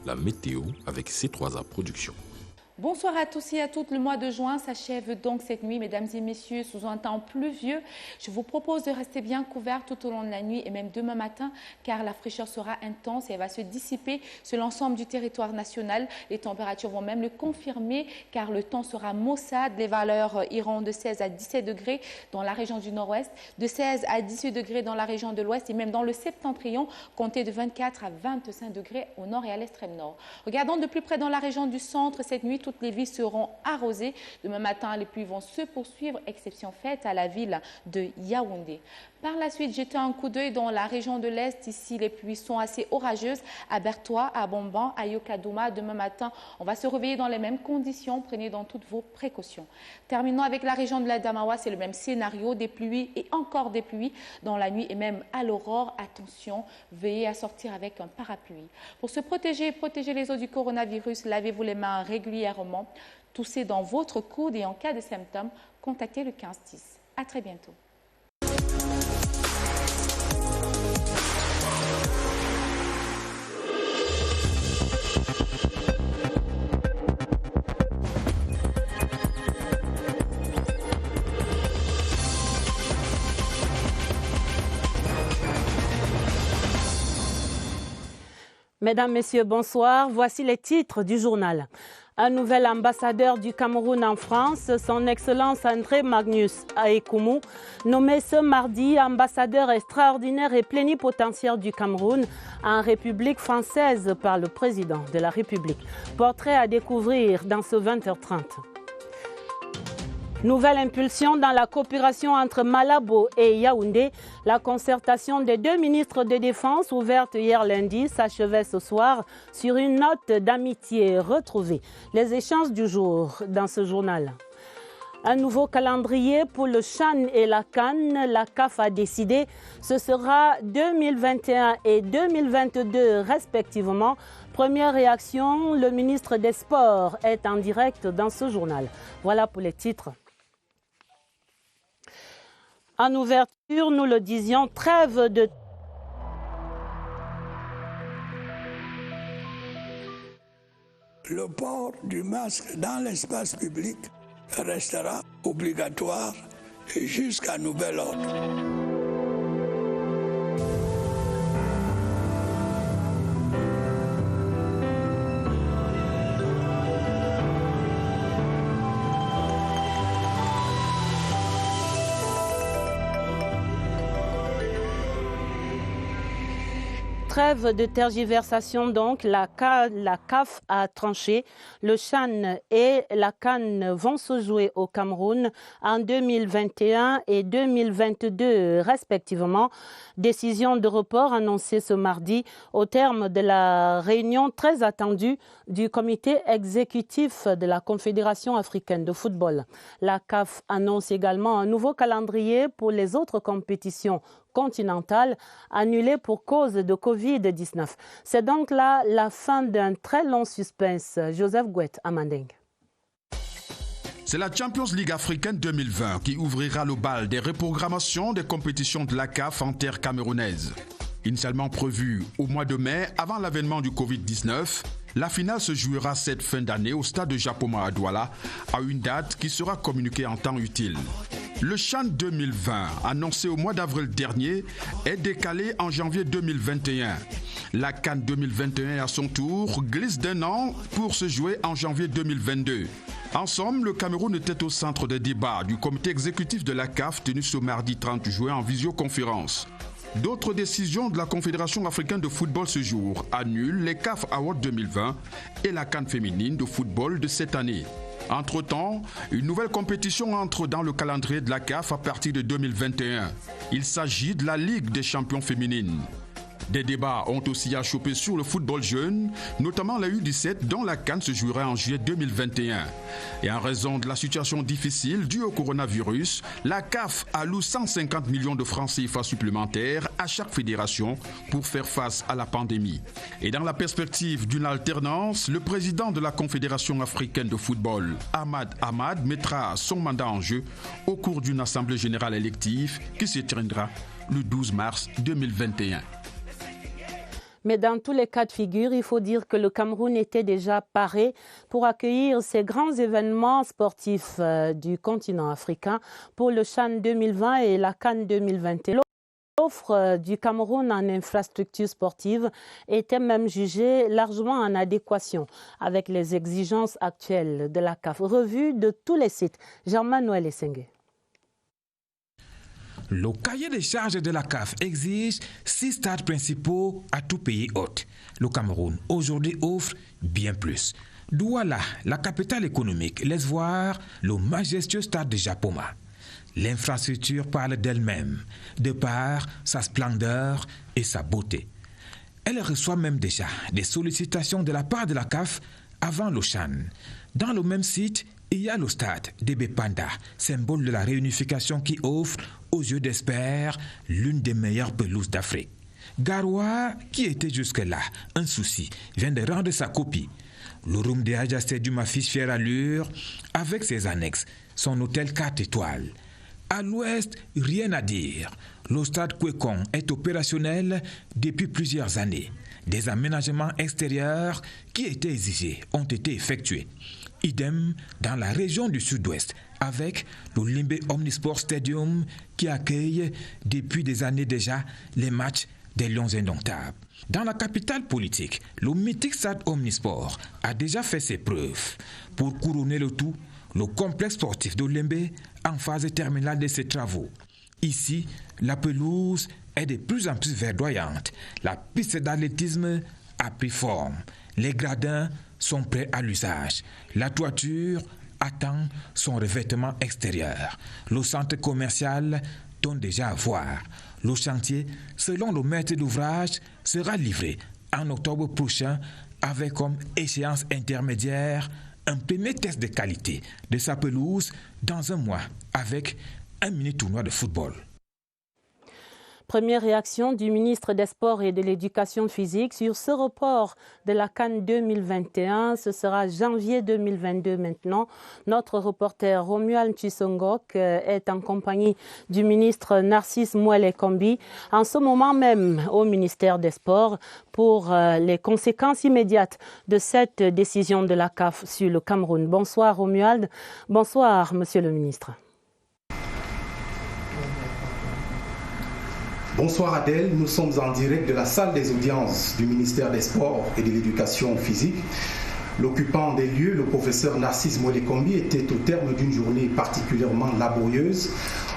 La météo avec C3A Productions. Bonsoir à tous et à toutes. Le mois de juin s'achève donc cette nuit, mesdames et messieurs, sous un temps pluvieux. Je vous propose de rester bien couverts tout au long de la nuit et même demain matin, car la fraîcheur sera intense et elle va se dissiper sur l'ensemble du territoire national. Les températures vont même le confirmer, car le temps sera maussade. Les valeurs iront de 16 à 17 degrés dans la région du nord-ouest, de 16 à 18 degrés dans la région de l'ouest et même dans le septentrion, comptez de 24 à 25 degrés au nord et à l'extrême nord. Regardons de plus près dans la région du centre. Cette nuit, toutes les villes seront arrosées. Demain matin, les pluies vont se poursuivre, exception faite à la ville de Yaoundé. Par la suite, jetez un coup d'œil dans la région de l'Est. Ici, les pluies sont assez orageuses à Bertois, à Bomban, à Yokadouma. Demain matin, on va se réveiller dans les mêmes conditions. Prenez donc toutes vos précautions. Terminons avec la région de l'Adamawa. C'est le même scénario, des pluies et encore des pluies dans la nuit et même à l'aurore. Attention, veillez à sortir avec un parapluie. Pour se protéger et protéger les eaux du coronavirus, lavez-vous les mains régulièrement. Toussez dans votre coude et en cas de symptômes, contactez le 1510. À très bientôt. Mesdames, Messieurs, bonsoir. Voici les titres du journal. Un nouvel ambassadeur du Cameroun en France, son Excellence André Magnus Aekumu, nommé ce mardi ambassadeur extraordinaire et plénipotentiaire du Cameroun en République française par le président de la République. Portrait à découvrir dans ce 20h30. Nouvelle impulsion dans la coopération entre Malabo et Yaoundé. La concertation des deux ministres de Défense, ouverte hier lundi, s'achevait ce soir sur une note d'amitié retrouvée. Les échanges du jour dans ce journal. Un nouveau calendrier pour le CHAN et la CAN. La CAF a décidé, ce sera 2021 et 2022 respectivement. Première réaction, le ministre des Sports est en direct dans ce journal. Voilà pour les titres. En ouverture, nous le disions, trêve de... Le port du masque dans l'espace public restera obligatoire jusqu'à nouvel ordre. Trêve de tergiversation donc, la CAF a tranché. Le CHAN et la CAN vont se jouer au Cameroun en 2021 et 2022 respectivement. Décision de report annoncée ce mardi au terme de la réunion très attendue du comité exécutif de la Confédération africaine de football. La CAF annonce également un nouveau calendrier pour les autres compétitions continentale annulée pour cause de Covid-19. C'est donc là la fin d'un très long suspense. Joseph Gouet à Manding. C'est la Champions League africaine 2020 qui ouvrira le bal des reprogrammations des compétitions de la CAF en terre camerounaise. Initialement prévue au mois de mai, avant l'avènement du Covid-19, la finale se jouera cette fin d'année au stade de Japoma à Douala, à une date qui sera communiquée en temps utile. Le CHAN 2020, annoncé au mois d'avril dernier, est décalé en janvier 2021. La CAN 2021, à son tour, glisse d'un an pour se jouer en janvier 2022. En somme, le Cameroun était au centre des débats du comité exécutif de la CAF tenu ce mardi 30 juin en visioconférence. D'autres décisions de la Confédération africaine de football ce jour annulent les CAF Awards 2020 et la CAN féminine de football de cette année. Entre-temps, une nouvelle compétition entre dans le calendrier de la CAF à partir de 2021. Il s'agit de la Ligue des champions féminines. Des débats ont aussi achoppé sur le football jeune, notamment la U17 dont la CAN se jouera en juillet 2021. Et en raison de la situation difficile due au coronavirus, la CAF alloue 150 millions de francs CFA supplémentaires à chaque fédération pour faire face à la pandémie. Et dans la perspective d'une alternance, le président de la Confédération africaine de football, Ahmad Ahmad, mettra son mandat en jeu au cours d'une assemblée générale élective qui se tiendra le 12 mars 2021. Mais dans tous les cas de figure, il faut dire que le Cameroun était déjà paré pour accueillir ces grands événements sportifs du continent africain pour le CHAN 2020 et la CAN 2021. L'offre du Cameroun en infrastructures sportives était même jugée largement en adéquation avec les exigences actuelles de la CAF. Revue de tous les sites. Germain-Noël Essengue. Le cahier des charges de la CAF exige 6 stades principaux à tout pays hôte. Le Cameroun, aujourd'hui, offre bien plus. Douala, la capitale économique, laisse voir le majestueux stade de Japoma. L'infrastructure parle d'elle-même, de par sa splendeur et sa beauté. Elle reçoit même déjà des sollicitations de la part de la CAF avant le CHAN. Dans le même site, il y a le stade d'Ebé Panda, symbole de la réunification qui offre, aux yeux d'experts, l'une des meilleures pelouses d'Afrique. Garoua, qui était jusque-là un souci, vient de rendre sa copie. Le Room de Hadja Stadium affiche fière allure avec ses annexes, son hôtel 4 étoiles. À l'ouest, rien à dire. Le stade Kwekong est opérationnel depuis plusieurs années. Des aménagements extérieurs qui étaient exigés ont été effectués. Idem dans la région du sud-ouest avec le Limbe Omnisport Stadium qui accueille depuis des années déjà les matchs des Lions indomptables. Dans la capitale politique, le mythique stade Omnisport a déjà fait ses preuves. Pour couronner le tout, le complexe sportif de Limbe en phase terminale de ses travaux. Ici, la pelouse est de plus en plus verdoyante. La piste d'athlétisme a pris forme. Les gradins sont prêts à l'usage. La toiture attend son revêtement extérieur. Le centre commercial donne déjà à voir. Le chantier, selon le maître d'ouvrage, sera livré en octobre prochain avec comme échéance intermédiaire un premier test de qualité de sa pelouse dans un mois avec un mini-tournoi de football. Première réaction du ministre des Sports et de l'Éducation physique sur ce report de la CAN 2021. Ce sera janvier 2022 maintenant. Notre reporter Romuald Chisongok est en compagnie du ministre Narcisse Mouele-Kombi en ce moment même au ministère des Sports pour les conséquences immédiates de cette décision de la CAF sur le Cameroun. Bonsoir Romuald. Bonsoir Monsieur le ministre. Bonsoir Adèle, nous sommes en direct de la salle des audiences du ministère des Sports et de l'Éducation physique. L'occupant des lieux, le professeur Narcisse Mouele-Kombi, était au terme d'une journée particulièrement laborieuse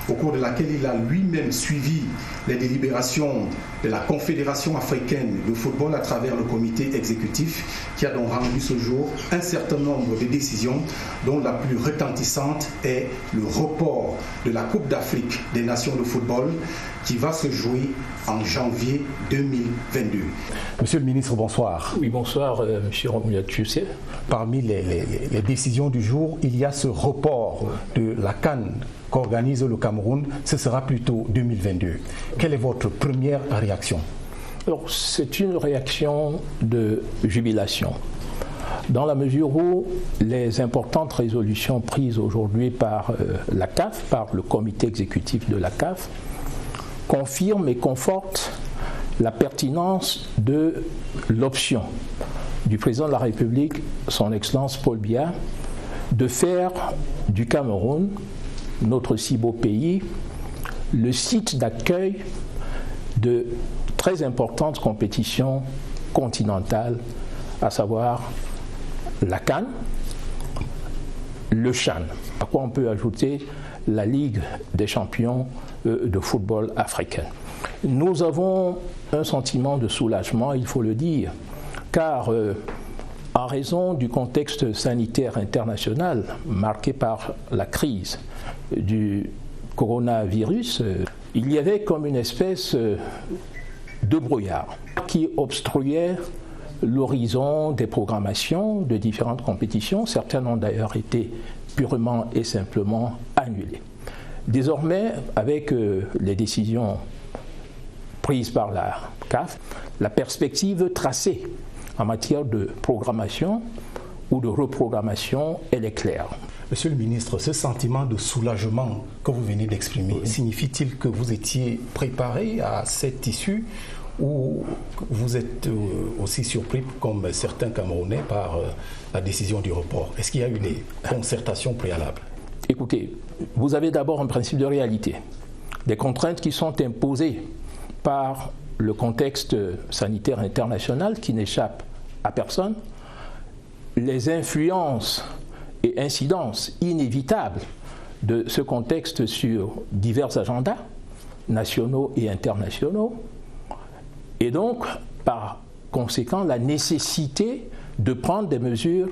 au cours de laquelle il a lui-même suivi les délibérations de la Confédération africaine de football à travers le comité exécutif qui a donc rendu ce jour un certain nombre de décisions dont la plus retentissante est le report de la Coupe d'Afrique des Nations de football qui va se jouer en janvier 2022. Monsieur le ministre, bonsoir. Oui, bonsoir, monsieur Romuald. Parmi les décisions du jour, il y a ce report de la CAN qu'organise le Cameroun. Ce sera plutôt 2022. Quelle est votre première réaction? Alors, c'est une réaction de jubilation. Dans la mesure où les importantes résolutions prises aujourd'hui par la CAF, par le comité exécutif de la CAF, confirment et confortent la pertinence de l'option du président de la République, son Excellence Paul Biya, de faire du Cameroun, notre si beau pays, le site d'accueil de très importantes compétitions continentales, à savoir la CAN, le CHAN. À quoi on peut ajouter la Ligue des champions de football africaine. Nous avons un sentiment de soulagement, il faut le dire, car en raison du contexte sanitaire international marqué par la crise du coronavirus, il y avait comme une espèce de brouillard qui obstruait l'horizon des programmations de différentes compétitions. Certaines ont d'ailleurs été purement et simplement annulées. Désormais, avec les décisions prises par la CAF, la perspective tracée en matière de programmation ou de reprogrammation, elle est claire. Monsieur le ministre, ce sentiment de soulagement que vous venez d'exprimer, signifie-t-il que vous étiez préparé à cette issue ou vous êtes aussi surpris, comme certains Camerounais, par la décision du report? Est-ce qu'il y a eu des concertations préalables? Écoutez, vous avez d'abord un principe de réalité, des contraintes qui sont imposées par le contexte sanitaire international qui n'échappe à personne, les influences et incidences inévitables de ce contexte sur divers agendas nationaux et internationaux, et donc par conséquent la nécessité de prendre des mesures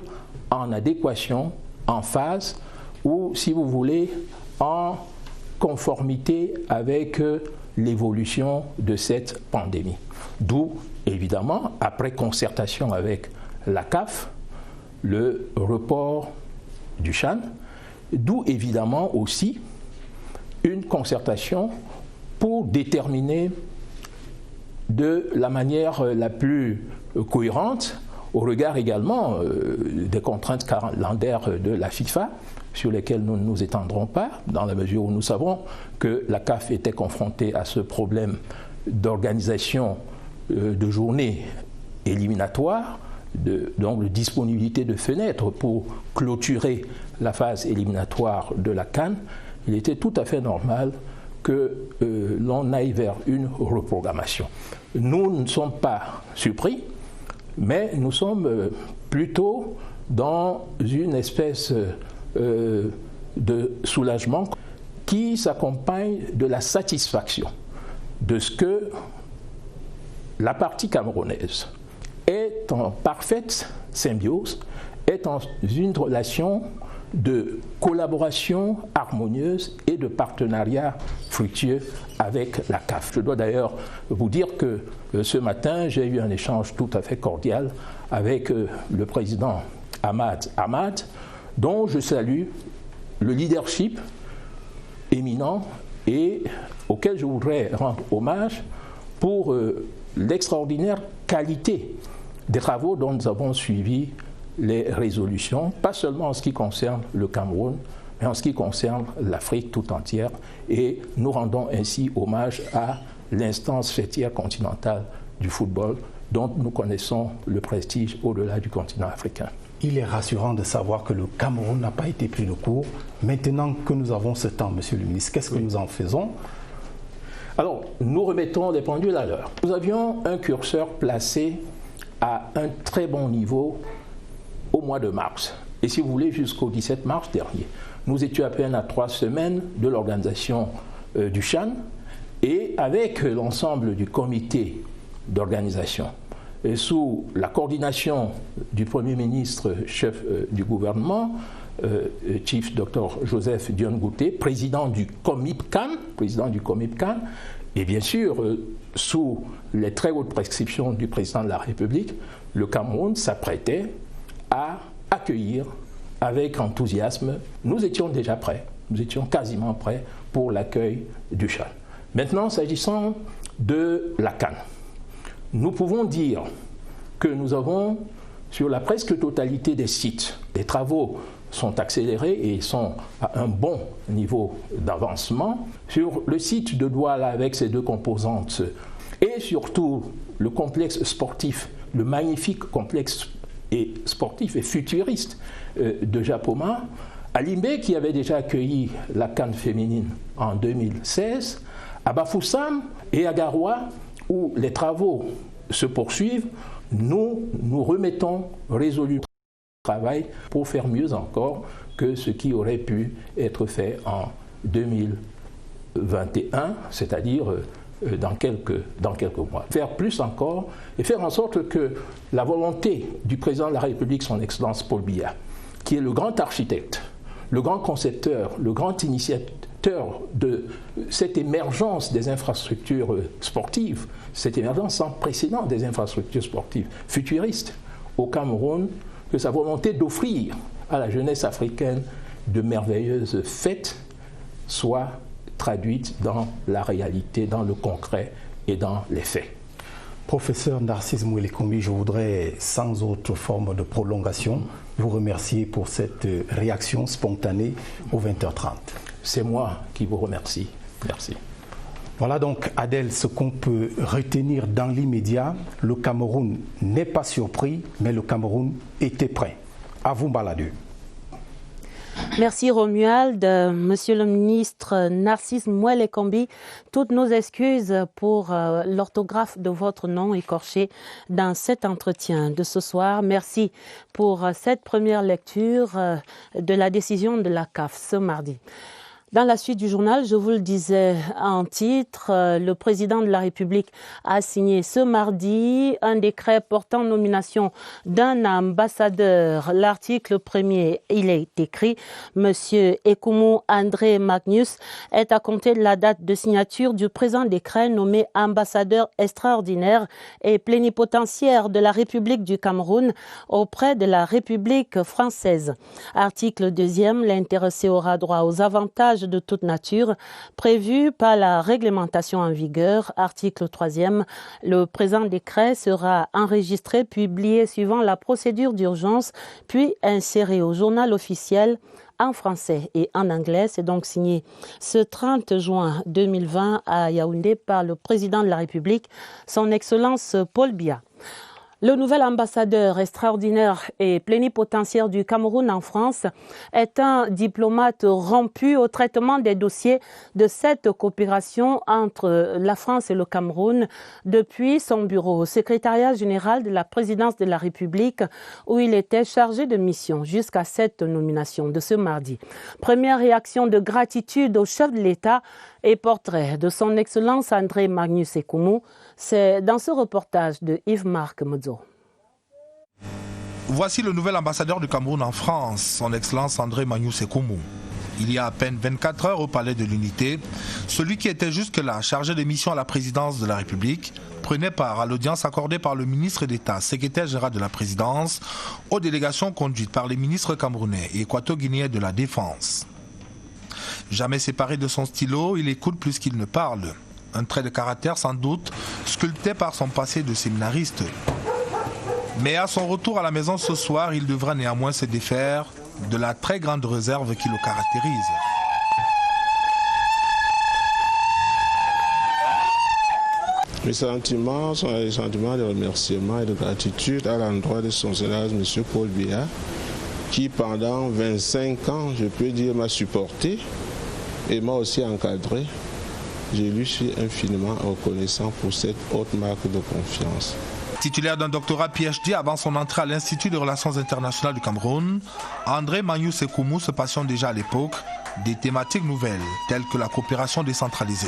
en adéquation, en phase, ou si vous voulez, en conformité avec l'évolution de cette pandémie. D'où, évidemment, après concertation avec la CAF, le report du CHAN, d'où évidemment aussi une concertation pour déterminer de la manière la plus cohérente, au regard également des contraintes calendaires de la FIFA, sur lesquelles nous ne nous étendrons pas, dans la mesure où nous savons que la CAF était confrontée à ce problème d'organisation de journées éliminatoires, donc de disponibilité de fenêtres pour clôturer la phase éliminatoire de la CAN. Il était tout à fait normal que l'on aille vers une reprogrammation. Nous ne sommes pas surpris, mais nous sommes plutôt dans une espèce de soulagement qui s'accompagne de la satisfaction de ce que la partie camerounaise est en parfaite symbiose, est en une relation de collaboration harmonieuse et de partenariat fructueux avec la CAF. Je dois d'ailleurs vous dire que ce matin, j'ai eu un échange tout à fait cordial avec le président Ahmad, dont je salue le leadership éminent et auquel je voudrais rendre hommage pour l'extraordinaire qualité des travaux dont nous avons suivi les résolutions, pas seulement en ce qui concerne le Cameroun, mais en ce qui concerne l'Afrique tout entière. Et nous rendons ainsi hommage à l'instance fêtière continentale du football, dont nous connaissons le prestige au-delà du continent africain. Il est rassurant de savoir que le Cameroun n'a pas été pris de court. Maintenant que nous avons ce temps, Monsieur le ministre, qu'est-ce que nous en faisons? Alors, nous remettons les pendules à l'heure. Nous avions un curseur placé à un très bon niveau au mois de mars. Et si vous voulez, jusqu'au 17 mars dernier. Nous étions à peine à 3 semaines de l'organisation du CHAN, et avec l'ensemble du comité d'organisation, et sous la coordination du Premier ministre, chef du gouvernement, Chief Dr Joseph Dione Gouté, président du COMIPCAN, et bien sûr, sous les très hautes prescriptions du président de la République, le Cameroun s'apprêtait à accueillir avec enthousiasme. Nous étions déjà prêts, nous étions quasiment prêts pour l'accueil du CHAN. Maintenant, s'agissant de la CAN, nous pouvons dire que nous avons, sur la presque totalité des sites, les travaux sont accélérés et sont à un bon niveau d'avancement. Sur le site de Douala avec ses 2 composantes et surtout le complexe sportif, le magnifique complexe sportif et futuriste de Japoma, à Limbe qui avait déjà accueilli la CAN féminine en 2016, à Bafoussam et à Garoua où les travaux se poursuivent, nous remettons résolument au travail pour faire mieux encore que ce qui aurait pu être fait en 2021, c'est-à-dire dans quelques mois. Faire plus encore et faire en sorte que la volonté du président de la République, son Excellence Paul Biya, qui est le grand architecte, le grand concepteur, le grand initiateur de cette émergence des infrastructures sportives, cette émergence sans précédent des infrastructures sportives futuristes au Cameroun, que sa volonté d'offrir à la jeunesse africaine de merveilleuses fêtes soit traduite dans la réalité, dans le concret et dans les faits. Professeur Narcisse Mouelekombi, je voudrais, sans autre forme de prolongation, vous remercier pour cette réaction spontanée aux 20h30. C'est moi qui vous remercie. Merci. Voilà donc, Adèle, ce qu'on peut retenir dans l'immédiat. Le Cameroun n'est pas surpris, mais le Cameroun était prêt. À vous, Baladeux. Merci Romuald. Monsieur le ministre Narcisse Mouele-Kombi, toutes nos excuses pour l'orthographe de votre nom écorché dans cet entretien de ce soir. Merci pour cette première lecture de la décision de la CAF ce mardi. Dans la suite du journal, je vous le disais en titre, le président de la République a signé ce mardi un décret portant nomination d'un ambassadeur. L'article premier, il est écrit « Monsieur Ekoumou André Magnus est à compter de la date de signature du présent décret nommé ambassadeur extraordinaire et plénipotentiaire de la République du Cameroun auprès de la République française. » Article deuxième, l'intéressé aura droit aux avantages de toute nature prévu par la réglementation en vigueur. Article 3e, le présent décret sera enregistré, publié suivant la procédure d'urgence, puis inséré au journal officiel en français et en anglais. C'est donc signé ce 30 juin 2020 à Yaoundé par le président de la République, son Excellence Paul Biya. Le nouvel ambassadeur extraordinaire et plénipotentiaire du Cameroun en France est un diplomate rompu au traitement des dossiers de cette coopération entre la France et le Cameroun depuis son bureau au secrétariat général de la présidence de la République où il était chargé de mission jusqu'à cette nomination de ce mardi. Première réaction de gratitude au chef de l'État et portrait de son Excellence André Magnus Ekoumou, c'est dans ce reportage de Yves-Marc Modzo. Voici le nouvel ambassadeur du Cameroun en France, son Excellence André Magnus Ekoumou. Il y a à peine 24 heures au Palais de l'Unité, celui qui était jusque-là chargé de mission à la présidence de la République prenait part à l'audience accordée par le ministre d'État, secrétaire général de la présidence, aux délégations conduites par les ministres camerounais et équato-guinéens de la Défense. Jamais séparé de son stylo, il écoute plus qu'il ne parle. Un trait de caractère sans doute, sculpté par son passé de séminariste. Mais à son retour à la maison ce soir, il devra néanmoins se défaire de la très grande réserve qui le caractérise. Mes sentiments sont des sentiments de remerciement et de gratitude à l'endroit de son Excellence M. Paul Biya, qui pendant 25 ans, je peux dire, m'a supporté et m'a aussi encadré. Je lui suis infiniment reconnaissant pour cette haute marque de confiance. Titulaire d'un doctorat PhD avant son entrée à l'Institut de Relations Internationales du Cameroun, André Magnus Ekoumou se passionne déjà à l'époque des thématiques nouvelles, telles que la coopération décentralisée.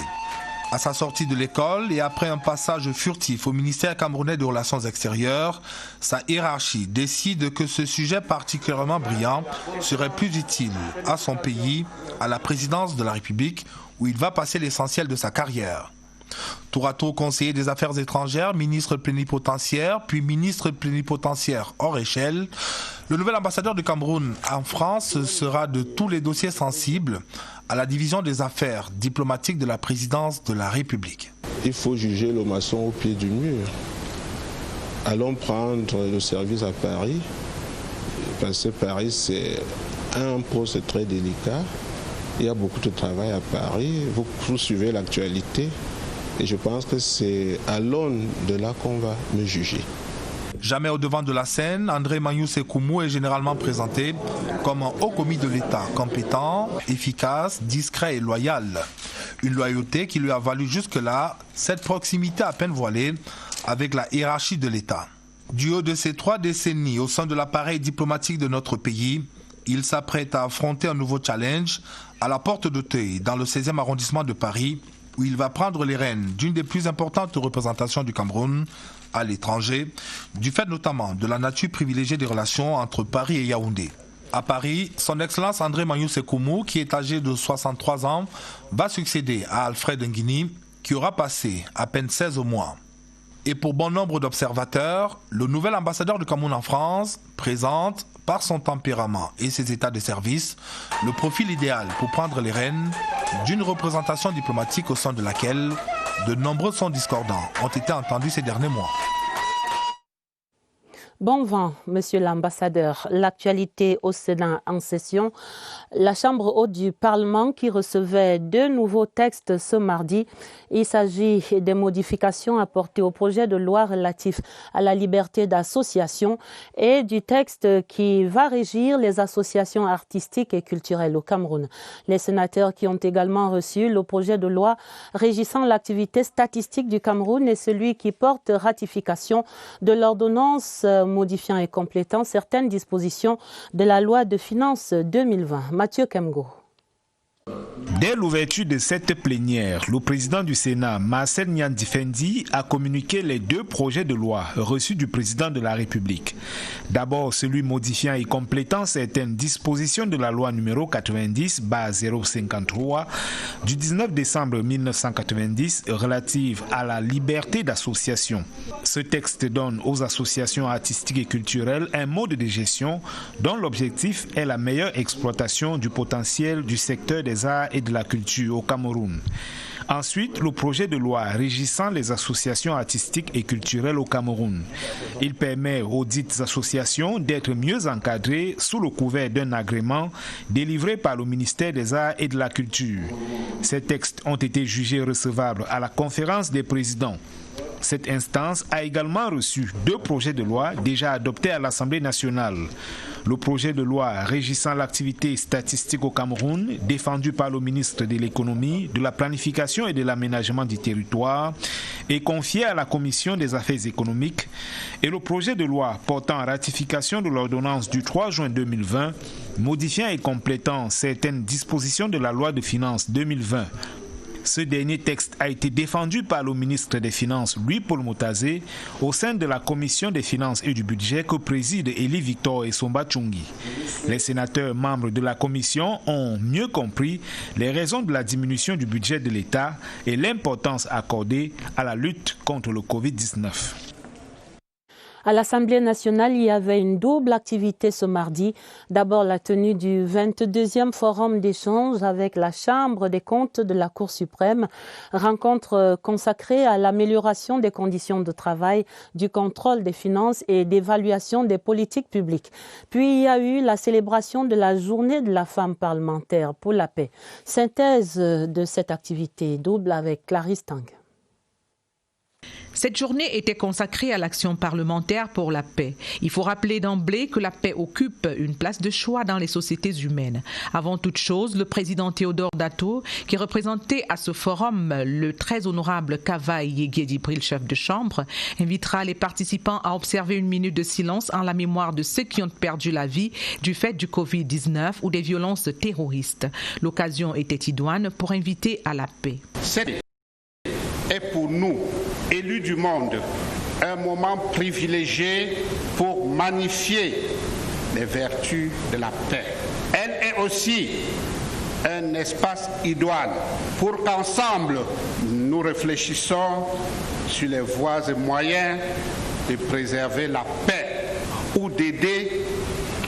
À sa sortie de l'école et après un passage furtif au ministère camerounais des Relations extérieures, sa hiérarchie décide que ce sujet particulièrement brillant serait plus utile à son pays, à la présidence de la République, où il va passer l'essentiel de sa carrière. Tour à tour conseiller des affaires étrangères, ministre plénipotentiaire, puis ministre plénipotentiaire hors échelle, le nouvel ambassadeur du Cameroun en France sera de tous les dossiers sensibles à la division des affaires diplomatiques de la présidence de la République. Il faut juger le maçon au pied du mur. Allons prendre le service à Paris, parce que Paris c'est un poste très délicat. Il y a beaucoup de travail à Paris, vous suivez l'actualité et je pense que c'est à l'aune de là qu'on va me juger. Jamais au devant de la scène, André Magnus Ekoumou est généralement présenté comme un haut commis de l'État, compétent, efficace, discret et loyal. Une loyauté qui lui a valu jusque-là cette proximité à peine voilée avec la hiérarchie de l'État. Du haut de ces 3 décennies au sein de l'appareil diplomatique de notre pays, il s'apprête à affronter un nouveau challenge à la porte d'Auteuil, dans le 16e arrondissement de Paris, où il va prendre les rênes d'une des plus importantes représentations du Cameroun à l'étranger, du fait notamment de la nature privilégiée des relations entre Paris et Yaoundé. À Paris, son Excellence André Magnus Ekoumou, qui est âgé de 63 ans, va succéder à Alfred Nguini, qui aura passé à peine 16 mois. Et pour bon nombre d'observateurs, le nouvel ambassadeur du Cameroun en France présente, par son tempérament et ses états de service, le profil idéal pour prendre les rênes d'une représentation diplomatique au sein de laquelle de nombreux sons discordants ont été entendus ces derniers mois. Bon vent, Monsieur l'ambassadeur. L'actualité au Sénat en session. La Chambre haute du Parlement qui recevait 2 nouveaux textes ce mardi. Il s'agit des modifications apportées au projet de loi relatif à la liberté d'association et du texte qui va régir les associations artistiques et culturelles au Cameroun. Les sénateurs qui ont également reçu le projet de loi régissant l'activité statistique du Cameroun et celui qui porte ratification de l'ordonnance modifiant et complétant certaines dispositions de la loi de finances 2020. Mathieu Kemgo. Dès l'ouverture de cette plénière, le président du Sénat, Marcel Nyandifendi, a communiqué les 2 projets de loi reçus du président de la République. D'abord, celui modifiant et complétant certaines dispositions de la loi numéro 90/053 du 19 décembre 1990 relative à la liberté d'association. Ce texte donne aux associations artistiques et culturelles un mode de gestion dont l'objectif est la meilleure exploitation du potentiel du secteur des arts et de la culture au Cameroun. Ensuite, le projet de loi régissant les associations artistiques et culturelles au Cameroun. Il permet aux dites associations d'être mieux encadrées sous le couvert d'un agrément délivré par le ministère des Arts et de la Culture. Ces textes ont été jugés recevables à la conférence des présidents. Cette instance a également reçu 2 projets de loi déjà adoptés à l'Assemblée nationale. Le projet de loi régissant l'activité statistique au Cameroun, défendu par le ministre de l'Économie, de la Planification et de l'Aménagement du Territoire, est confié à la Commission des Affaires économiques, et le projet de loi portant ratification de l'ordonnance du 3 juin 2020, modifiant et complétant certaines dispositions de la loi de finances 2020. Ce dernier texte a été défendu par le ministre des Finances, Louis-Paul Motazé, au sein de la Commission des Finances et du Budget que préside Élie Victor Essomba Tchungi. Les sénateurs membres de la Commission ont mieux compris les raisons de la diminution du budget de l'État et l'importance accordée à la lutte contre le Covid-19. À l'Assemblée nationale, il y avait une double activité ce mardi. D'abord, la tenue du 22e forum d'échange avec la Chambre des comptes de la Cour suprême, rencontre consacrée à l'amélioration des conditions de travail, du contrôle des finances et d'évaluation des politiques publiques. Puis, il y a eu la célébration de la journée de la femme parlementaire pour la paix. Synthèse de cette activité double avec Clarisse Tang. Cette journée était consacrée à l'action parlementaire pour la paix. Il faut rappeler d'emblée que la paix occupe une place de choix dans les sociétés humaines. Avant toute chose, le président Théodore Dato, qui représentait à ce forum le très honorable Kavaï Yegedibril, chef de chambre, invitera les participants à observer une minute de silence en la mémoire de ceux qui ont perdu la vie du fait du Covid-19 ou des violences terroristes. L'occasion était idoine pour inviter à la paix. Est pour nous, élus du monde, un moment privilégié pour magnifier les vertus de la paix. Elle est aussi un espace idoine pour qu'ensemble nous réfléchissions sur les voies et moyens de préserver la paix ou d'aider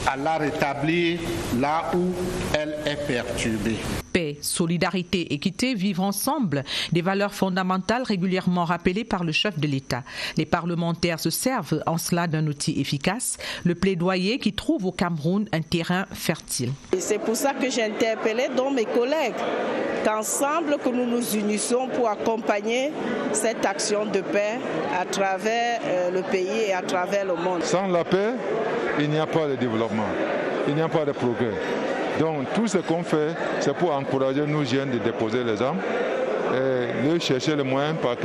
à la rétablir là où elle est perturbée. Paix, solidarité, équité, vivre ensemble, des valeurs fondamentales régulièrement rappelées par le chef de l'État. Les parlementaires se servent en cela d'un outil efficace, le plaidoyer qui trouve au Cameroun un terrain fertile. C'est pour ça que j'ai interpellé donc mes collègues, qu'ensemble que nous nous unissons pour accompagner cette action de paix à travers le pays et à travers le monde. Sans la paix, il n'y a pas de développement, il n'y a pas de progrès. Donc tout ce qu'on fait, c'est pour encourager nos jeunes de déposer les armes et de chercher les moyens parce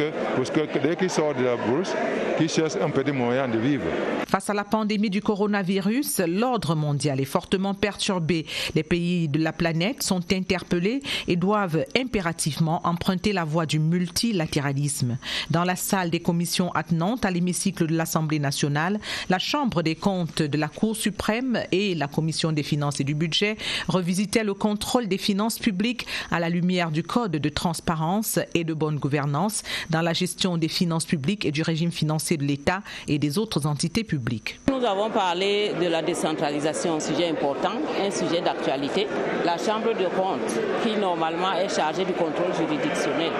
que dès qu'ils sortent de la bourse, qu'ils cherchent un petit moyen de vivre. Face à la pandémie du coronavirus, l'ordre mondial est fortement perturbé. Les pays de la planète sont interpellés et doivent impérativement emprunter la voie du multilatéralisme. Dans la salle des commissions attenantes à l'hémicycle de l'Assemblée nationale, la Chambre des comptes de la Cour suprême et la Commission des finances et du budget revisitaient le contrôle des finances publiques à la lumière du Code de transparence et de bonne gouvernance dans la gestion des finances publiques et du régime financier de l'État et des autres entités publiques. Nous avons parlé de la décentralisation, un sujet important, un sujet d'actualité. La Chambre de comptes, qui normalement est chargée du contrôle juridictionnel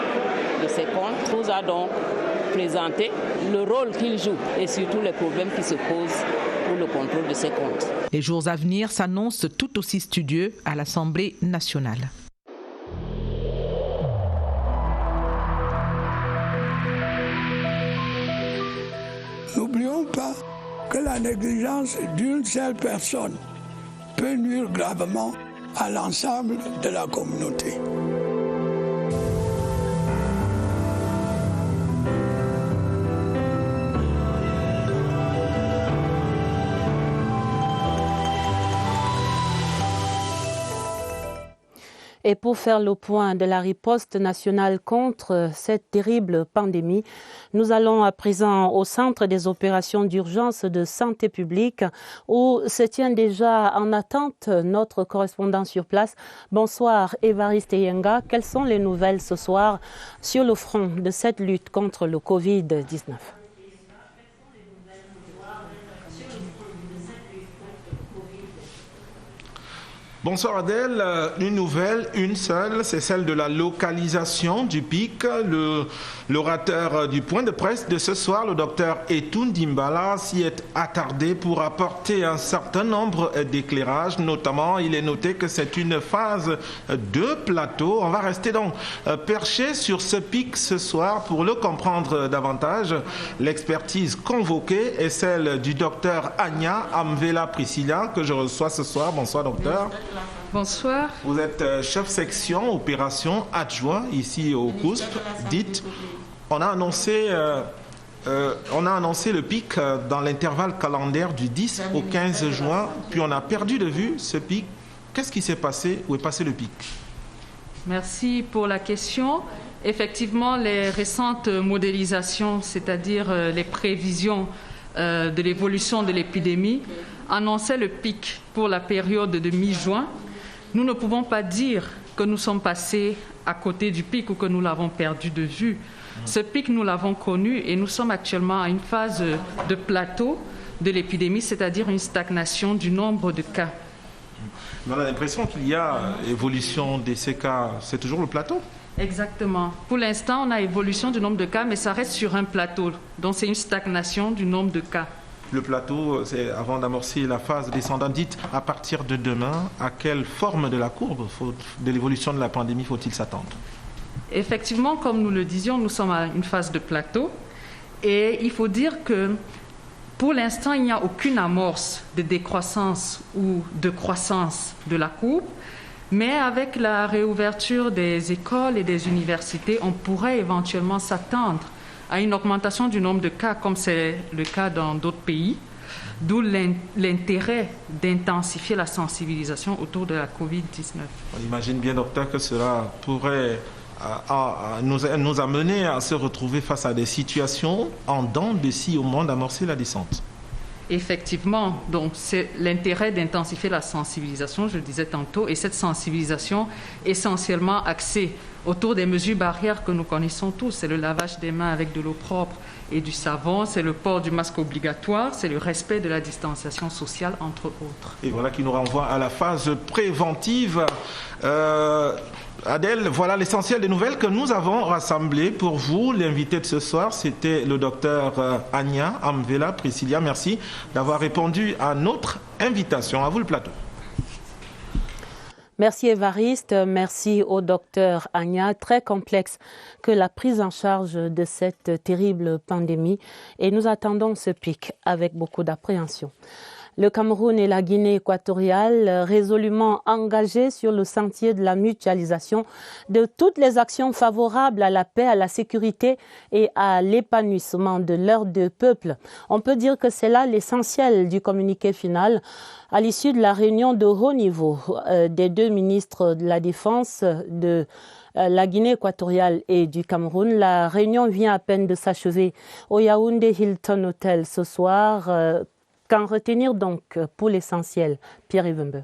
de ces comptes, nous a donc présenter le rôle qu'il joue et surtout les problèmes qui se posent pour le contrôle de ces comptes. Les jours à venir s'annoncent tout aussi studieux à l'Assemblée nationale. N'oublions pas que la négligence d'une seule personne peut nuire gravement à l'ensemble de la communauté. Et pour faire le point de la riposte nationale contre cette terrible pandémie, nous allons à présent au centre des opérations d'urgence de santé publique où se tient déjà en attente notre correspondant sur place. Bonsoir Évariste Yenga, quelles sont les nouvelles ce soir sur le front de cette lutte contre le Covid-19 ? Bonsoir Adèle, une nouvelle, une seule, c'est celle de la localisation du pic. L'orateur du point de presse de ce soir, le docteur Etoun Dimbala, s'y est attardé pour apporter un certain nombre d'éclairages. Notamment, il est noté que c'est une phase de plateau. On va rester donc perché sur ce pic ce soir pour le comprendre davantage. L'expertise convoquée est celle du docteur Anya Amvela Priscilla que je reçois ce soir. Bonsoir docteur. Bonsoir. Vous êtes chef section opération adjoint ici au COUSP. Dites, on a annoncé le pic dans l'intervalle calendaire du 10 au 15 juin, puis on a perdu de vue ce pic. Qu'est-ce qui s'est passé? Où est passé le pic? Merci pour la question. Effectivement, les récentes modélisations, c'est-à-dire les prévisions de l'évolution de l'épidémie, annonçait le pic pour la période de mi-juin. Nous ne pouvons pas dire que nous sommes passés à côté du pic ou que nous l'avons perdu de vue. Ce pic, nous l'avons connu et nous sommes actuellement à une phase de plateau de l'épidémie, c'est-à-dire une stagnation du nombre de cas. On a l'impression qu'il y a évolution de ces cas. C'est toujours le plateau? Exactement. Pour l'instant, on a évolution du nombre de cas, mais ça reste sur un plateau. Donc, c'est une stagnation du nombre de cas. Le plateau, c'est avant d'amorcer la phase descendante. Dites, à partir de demain, à quelle forme de la courbe de l'évolution de la pandémie faut-il s'attendre? Effectivement, comme nous le disions, nous sommes à une phase de plateau. Et il faut dire que pour l'instant, il n'y a aucune amorce de décroissance ou de croissance de la courbe. Mais avec la réouverture des écoles et des universités, on pourrait éventuellement s'attendre à une augmentation du nombre de cas, comme c'est le cas dans d'autres pays, d'où l'intérêt d'intensifier la sensibilisation autour de la COVID-19. On imagine bien, docteur, que cela pourrait nous amener à se retrouver face à des situations en dents de scie au moment d'amorcer la descente. Effectivement, donc c'est l'intérêt d'intensifier la sensibilisation, je le disais tantôt, et cette sensibilisation essentiellement axée autour des mesures barrières que nous connaissons tous. C'est le lavage des mains avec de l'eau propre et du savon, c'est le port du masque obligatoire, c'est le respect de la distanciation sociale, entre autres. Et voilà qui nous renvoie à la phase préventive. Adèle, voilà l'essentiel des nouvelles que nous avons rassemblées pour vous. L'invité de ce soir, c'était le docteur Anya Amvela Priscilla. Merci d'avoir répondu à notre invitation. À vous le plateau. Merci Évariste, merci au docteur Anya. Très complexe que la prise en charge de cette terrible pandémie et nous attendons ce pic avec beaucoup d'appréhension. Le Cameroun et la Guinée équatoriale résolument engagés sur le sentier de la mutualisation de toutes les actions favorables à la paix, à la sécurité et à l'épanouissement de leurs deux peuples. On peut dire que c'est là l'essentiel du communiqué final à l'issue de la réunion de haut niveau des deux ministres de la Défense de la Guinée équatoriale et du Cameroun. La réunion vient à peine de s'achever au Yaoundé Hilton Hotel ce soir. Qu'en retenir donc pour l'essentiel, Pierre-Yves Mbeu?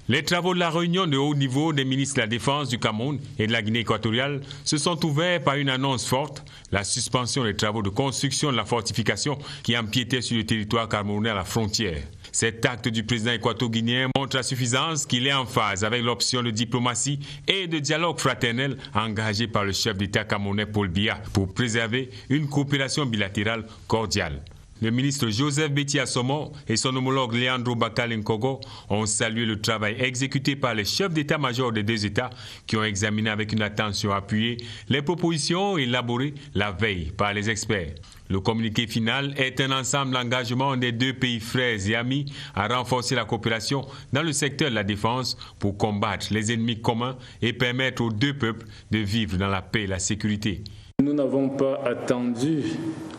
Les travaux de la réunion de haut niveau des ministres de la Défense du Cameroun et de la Guinée équatoriale se sont ouverts par une annonce forte, la suspension des travaux de construction de la fortification qui empiétait sur le territoire camerounais à la frontière. Cet acte du président équato-guinéen montre à suffisance qu'il est en phase avec l'option de diplomatie et de dialogue fraternel engagée par le chef d'État camerounais Paul Biya pour préserver une coopération bilatérale cordiale. Le ministre Joseph Betty Assomo et son homologue Leandro Bakal Nkogo ont salué le travail exécuté par les chefs d'état-major des deux États qui ont examiné avec une attention appuyée les propositions élaborées la veille par les experts. Le communiqué final est un ensemble d'engagements des deux pays frères et amis à renforcer la coopération dans le secteur de la défense pour combattre les ennemis communs et permettre aux deux peuples de vivre dans la paix et la sécurité. Nous n'avons pas attendu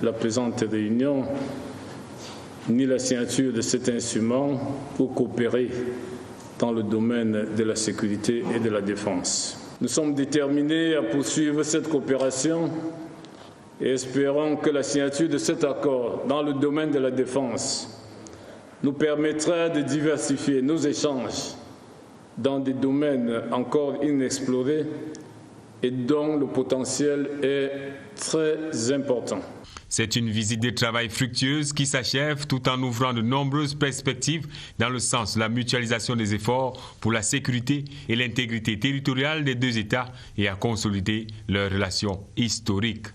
la présente réunion ni la signature de cet instrument pour coopérer dans le domaine de la sécurité et de la défense. Nous sommes déterminés à poursuivre cette coopération et espérons que la signature de cet accord dans le domaine de la défense nous permettra de diversifier nos échanges dans des domaines encore inexplorés et dont le potentiel est très important. C'est une visite de travail fructueuse qui s'achève tout en ouvrant de nombreuses perspectives dans le sens de la mutualisation des efforts pour la sécurité et l'intégrité territoriale des deux États et à consolider leurs relations historiques.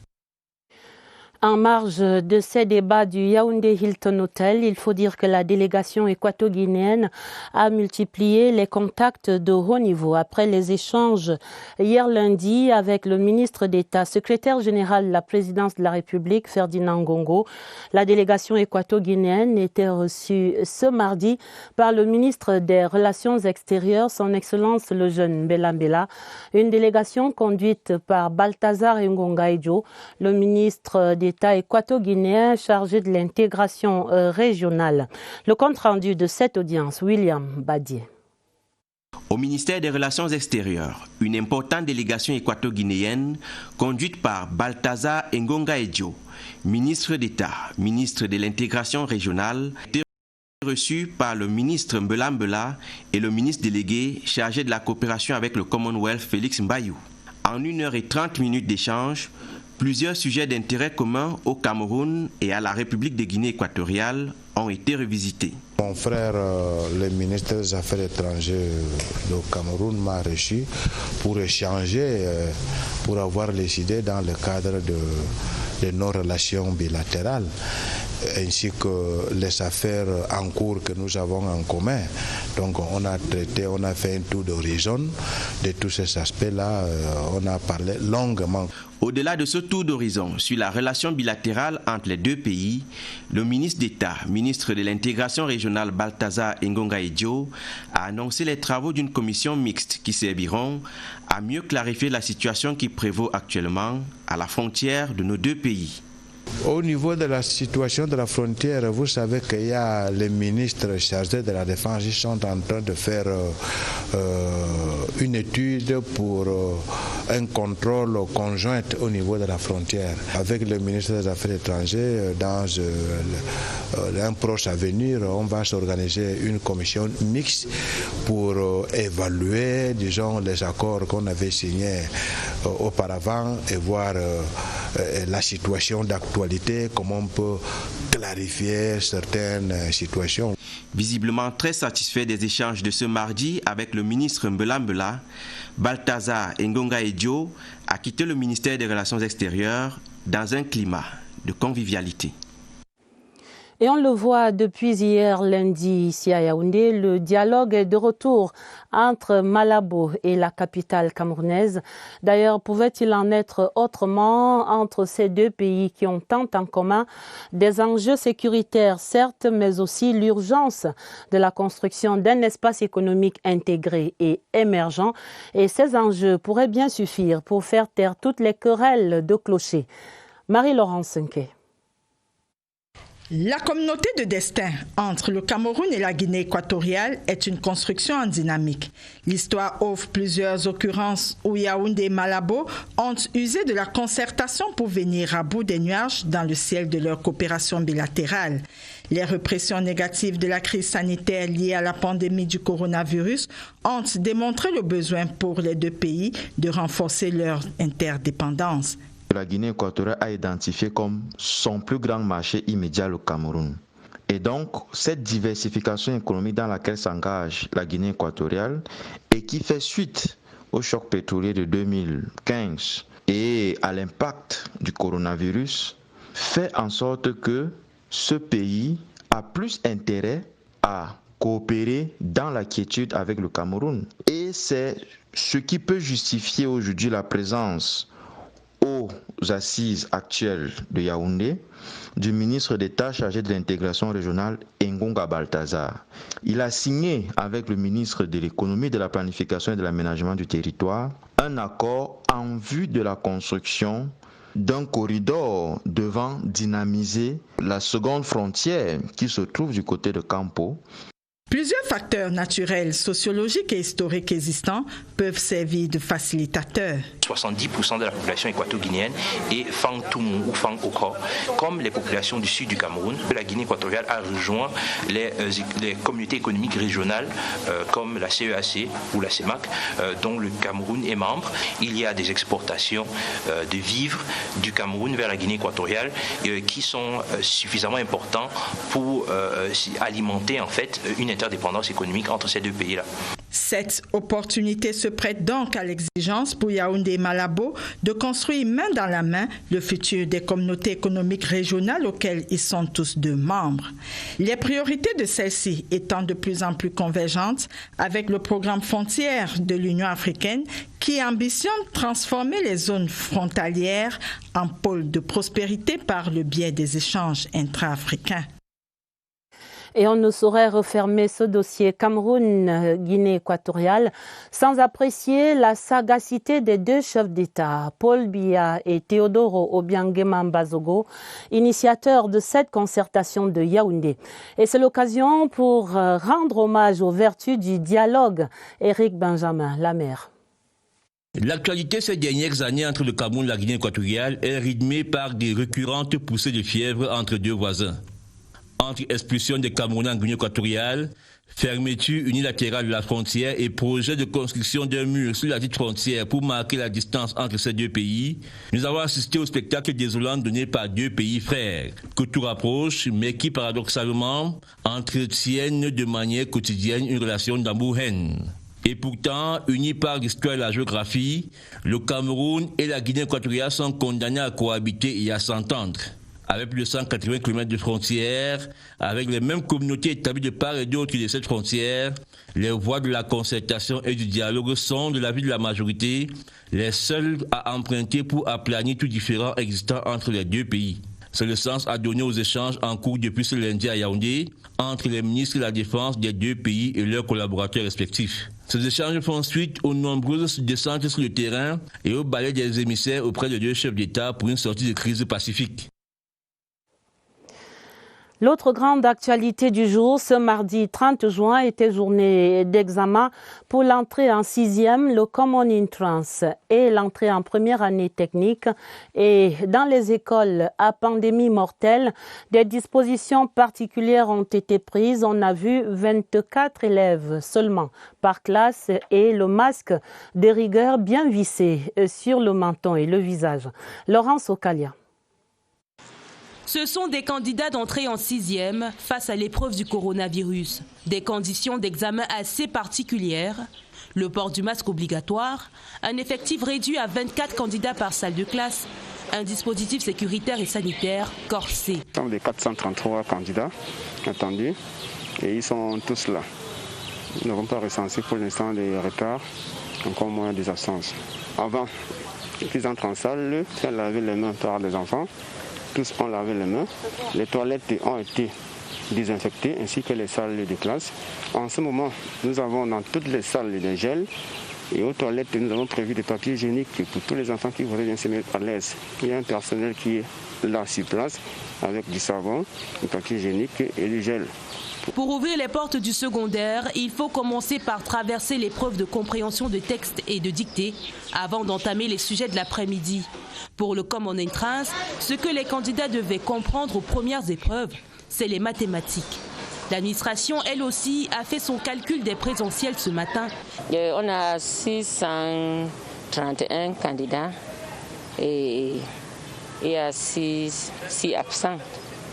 En marge de ces débats du Yaoundé Hilton Hotel, il faut dire que la délégation équato-guinéenne a multiplié les contacts de haut niveau après les échanges hier lundi avec le ministre d'État, secrétaire général de la présidence de la République, Ferdinand Ngongo. La délégation équato-guinéenne était reçue ce mardi par le ministre des Relations extérieures, son Excellence le jeune Mbela Mbela, une délégation conduite par Balthazar Ngonga Edjo, le ministre d'État équato-guinéen chargé de l'intégration régionale. Le compte-rendu de cette audience, William Badier. Au ministère des Relations extérieures, une importante délégation équato-guinéenne conduite par Balthazar Ngonga Edjo, ministre d'État, ministre de l'intégration régionale, était reçue par le ministre Mbela Mbela et le ministre délégué chargé de la coopération avec le Commonwealth, Félix Mbayou. En 1h30 d'échange, plusieurs sujets d'intérêt commun au Cameroun et à la République de Guinée équatoriale ont été revisités. Mon frère, le ministre des Affaires étrangères du Cameroun, m'a reçu pour échanger, pour avoir les idées dans le cadre de nos relations bilatérales, ainsi que les affaires en cours que nous avons en commun. Donc on a traité, on a fait un tour d'horizon de tous ces aspects-là, on a parlé longuement. Au-delà de ce tour d'horizon sur la relation bilatérale entre les deux pays, le ministre d'État, ministre de l'intégration régionale Balthazar Ngonga Edjo, a annoncé les travaux d'une commission mixte qui serviront à mieux clarifier la situation qui prévaut actuellement à la frontière de nos deux pays. Au niveau de la situation de la frontière, vous savez qu'il y a les ministres chargés de la défense, ils sont en train de faire une étude pour un contrôle conjoint au niveau de la frontière. Avec le ministre des Affaires étrangères, dans un proche avenir, on va s'organiser une commission mixte pour évaluer, disons, les accords qu'on avait signés auparavant et voir la situation d'actualité, comment on peut clarifier certaines situations. Visiblement très satisfait des échanges de ce mardi avec le ministre Mbela Mbela, Balthazar Ngonga Edjo a quitté le ministère des Relations extérieures dans un climat de convivialité. Et on le voit depuis hier lundi ici à Yaoundé, le dialogue est de retour entre Malabo et la capitale camerounaise. D'ailleurs, pouvait-il en être autrement entre ces deux pays qui ont tant en commun des enjeux sécuritaires, certes, mais aussi l'urgence de la construction d'un espace économique intégré et émergent. Et ces enjeux pourraient bien suffire pour faire taire toutes les querelles de clochers. Marie-Laurence Senke. La communauté de destin entre le Cameroun et la Guinée équatoriale est une construction en dynamique. L'histoire offre plusieurs occurrences où Yaoundé et Malabo ont usé de la concertation pour venir à bout des nuages dans le ciel de leur coopération bilatérale. Les répressions négatives de la crise sanitaire liée à la pandémie du coronavirus ont démontré le besoin pour les deux pays de renforcer leur interdépendance. La Guinée équatoriale a identifié comme son plus grand marché immédiat le Cameroun. Et donc, cette diversification économique dans laquelle s'engage la Guinée équatoriale et qui fait suite au choc pétrolier de 2015 et à l'impact du coronavirus, fait en sorte que ce pays a plus intérêt à coopérer dans la quiétude avec le Cameroun. Et c'est ce qui peut justifier aujourd'hui la présence aux assises actuelles de Yaoundé du ministre d'État chargé de l'intégration régionale Ngonga Baltazar. Il a signé avec le ministre de l'économie, de la planification et de l'aménagement du territoire un accord en vue de la construction d'un corridor devant dynamiser la seconde frontière qui se trouve du côté de Campo. Plusieurs facteurs naturels, sociologiques et historiques existants peuvent servir de facilitateurs. 70% de la population équato-guinéenne est Fang Toumou ou Fang Okor, comme les populations du sud du Cameroun. La Guinée équatoriale a rejoint les communautés économiques régionales comme la CEAC ou la CEMAC, dont le Cameroun est membre. Il y a des exportations de vivres du Cameroun vers la Guinée équatoriale qui sont suffisamment importants pour alimenter en fait une interdépendance économique entre ces deux pays-là. Cette opportunité se prête donc à l'exigence pour Yaoundé et Malabo de construire main dans la main le futur des communautés économiques régionales auxquelles ils sont tous deux membres. Les priorités de celles-ci étant de plus en plus convergentes avec le programme frontière de l'Union africaine qui ambitionne transformer les zones frontalières en pôles de prospérité par le biais des échanges intra-africains. Et on ne saurait refermer ce dossier Cameroun-Guinée équatoriale sans apprécier la sagacité des deux chefs d'État, Paul Biya et Teodoro Obiangema Mbazogo, initiateurs de cette concertation de Yaoundé. Et c'est l'occasion pour rendre hommage aux vertus du dialogue. Éric Benjamin, la maire. L'actualité ces dernières années entre le Cameroun et la Guinée équatoriale est rythmée par des récurrentes poussées de fièvre entre deux voisins. Entre expulsion des Camerounais en Guinée équatoriale, fermeture unilatérale de la frontière et projet de construction d'un mur sur la dite frontière pour marquer la distance entre ces deux pays, nous avons assisté au spectacle désolant donné par deux pays frères, que tout rapproche, mais qui paradoxalement entretiennent de manière quotidienne une relation d'amour-haine. Et pourtant, unis par l'histoire et la géographie, le Cameroun et la Guinée équatoriale sont condamnés à cohabiter et à s'entendre. Avec plus de 180 km de frontières, avec les mêmes communautés établies de part et d'autre de cette frontière, les voies de la concertation et du dialogue sont, de l'avis de la majorité, les seules à emprunter pour aplanir tout différend existant entre les deux pays. C'est le sens à donner aux échanges en cours depuis ce lundi à Yaoundé entre les ministres de la Défense des deux pays et leurs collaborateurs respectifs. Ces échanges font suite aux nombreuses descentes sur le terrain et au balai des émissaires auprès des deux chefs d'État pour une sortie de crise pacifique. L'autre grande actualité du jour, ce mardi 30 juin, était journée d'examen pour l'entrée en 6e, le Common Entrance et l'entrée en première année technique. Et dans les écoles à pandémie mortelle, des dispositions particulières ont été prises. On a vu 24 élèves seulement par classe et le masque de rigueur bien vissé sur le menton et le visage. Laurence Okalia. Ce sont des candidats d'entrée en 6e face à l'épreuve du coronavirus. Des conditions d'examen assez particulières. Le port du masque obligatoire, un effectif réduit à 24 candidats par salle de classe, un dispositif sécuritaire et sanitaire corsé. Nous sommes des 433 candidats attendus et ils sont tous là. Nous n'avons pas recensé pour l'instant des retards, encore moins des absences. Avant qu'ils entrent en salle, ils ont lavé les mains par les enfants. Tous ont lavé les mains. Les toilettes ont été désinfectées ainsi que les salles de classe. En ce moment, nous avons dans toutes les salles des gels et aux toilettes, nous avons prévu des papiers hygiéniques pour tous les enfants qui voudraient bien se mettre à l'aise. Il y a un personnel qui est là sur place avec du savon, du papier hygiénique et du gel. Pour ouvrir les portes du secondaire, il faut commencer par traverser l'épreuve de compréhension de texte et de dictée avant d'entamer les sujets de l'après-midi. Pour le Common Entrance, ce que les candidats devaient comprendre aux premières épreuves, c'est les mathématiques. L'administration, elle aussi, a fait son calcul des présentiels ce matin. On a 631 candidats et il y a 6 absents.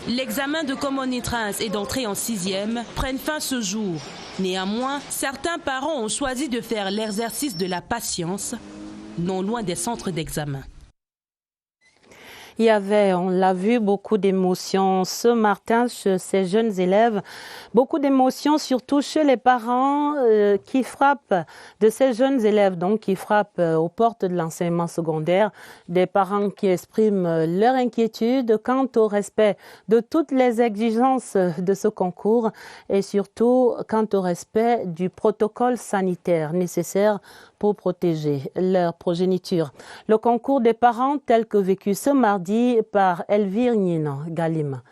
L'examen de Common Entrance et d'entrée en 6e prennent fin ce jour. Néanmoins, certains parents ont choisi de faire l'exercice de la patience, non loin des centres d'examen. Il y avait, on l'a vu, beaucoup d'émotions ce matin chez ces jeunes élèves. Beaucoup d'émotions, surtout chez les parents qui frappent de ces jeunes élèves, donc qui frappent aux portes de l'enseignement secondaire. Des parents qui expriment leur inquiétude quant au respect de toutes les exigences de ce concours et surtout quant au respect du protocole sanitaire nécessaire pour protéger leur progéniture. Le concours des parents tel que vécu ce mardi par Elvire Nina Galim.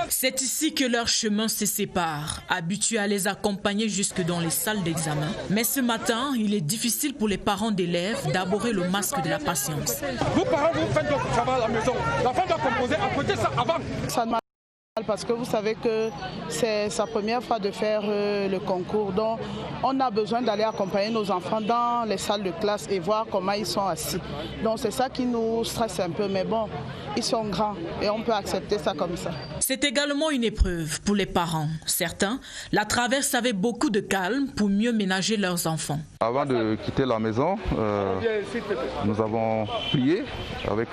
C'est ici que leurs chemins se séparent, habitués à les accompagner jusque dans les salles d'examen. Mais ce matin, il est difficile pour les parents d'élèves d'aborder le masque de la patience. Vous parents, vous faites votre travail à la maison. L'enfant doit composer à côté ça avant. Ça parce que vous savez que c'est sa première fois de faire le concours. Donc, on a besoin d'aller accompagner nos enfants dans les salles de classe et voir comment ils sont assis. Donc, c'est ça qui nous stresse un peu. Mais bon, ils sont grands et on peut accepter ça comme ça. C'est également une épreuve pour les parents. Certains la traversent avec beaucoup de calme pour mieux ménager leurs enfants. Avant de quitter la maison, nous avons prié avec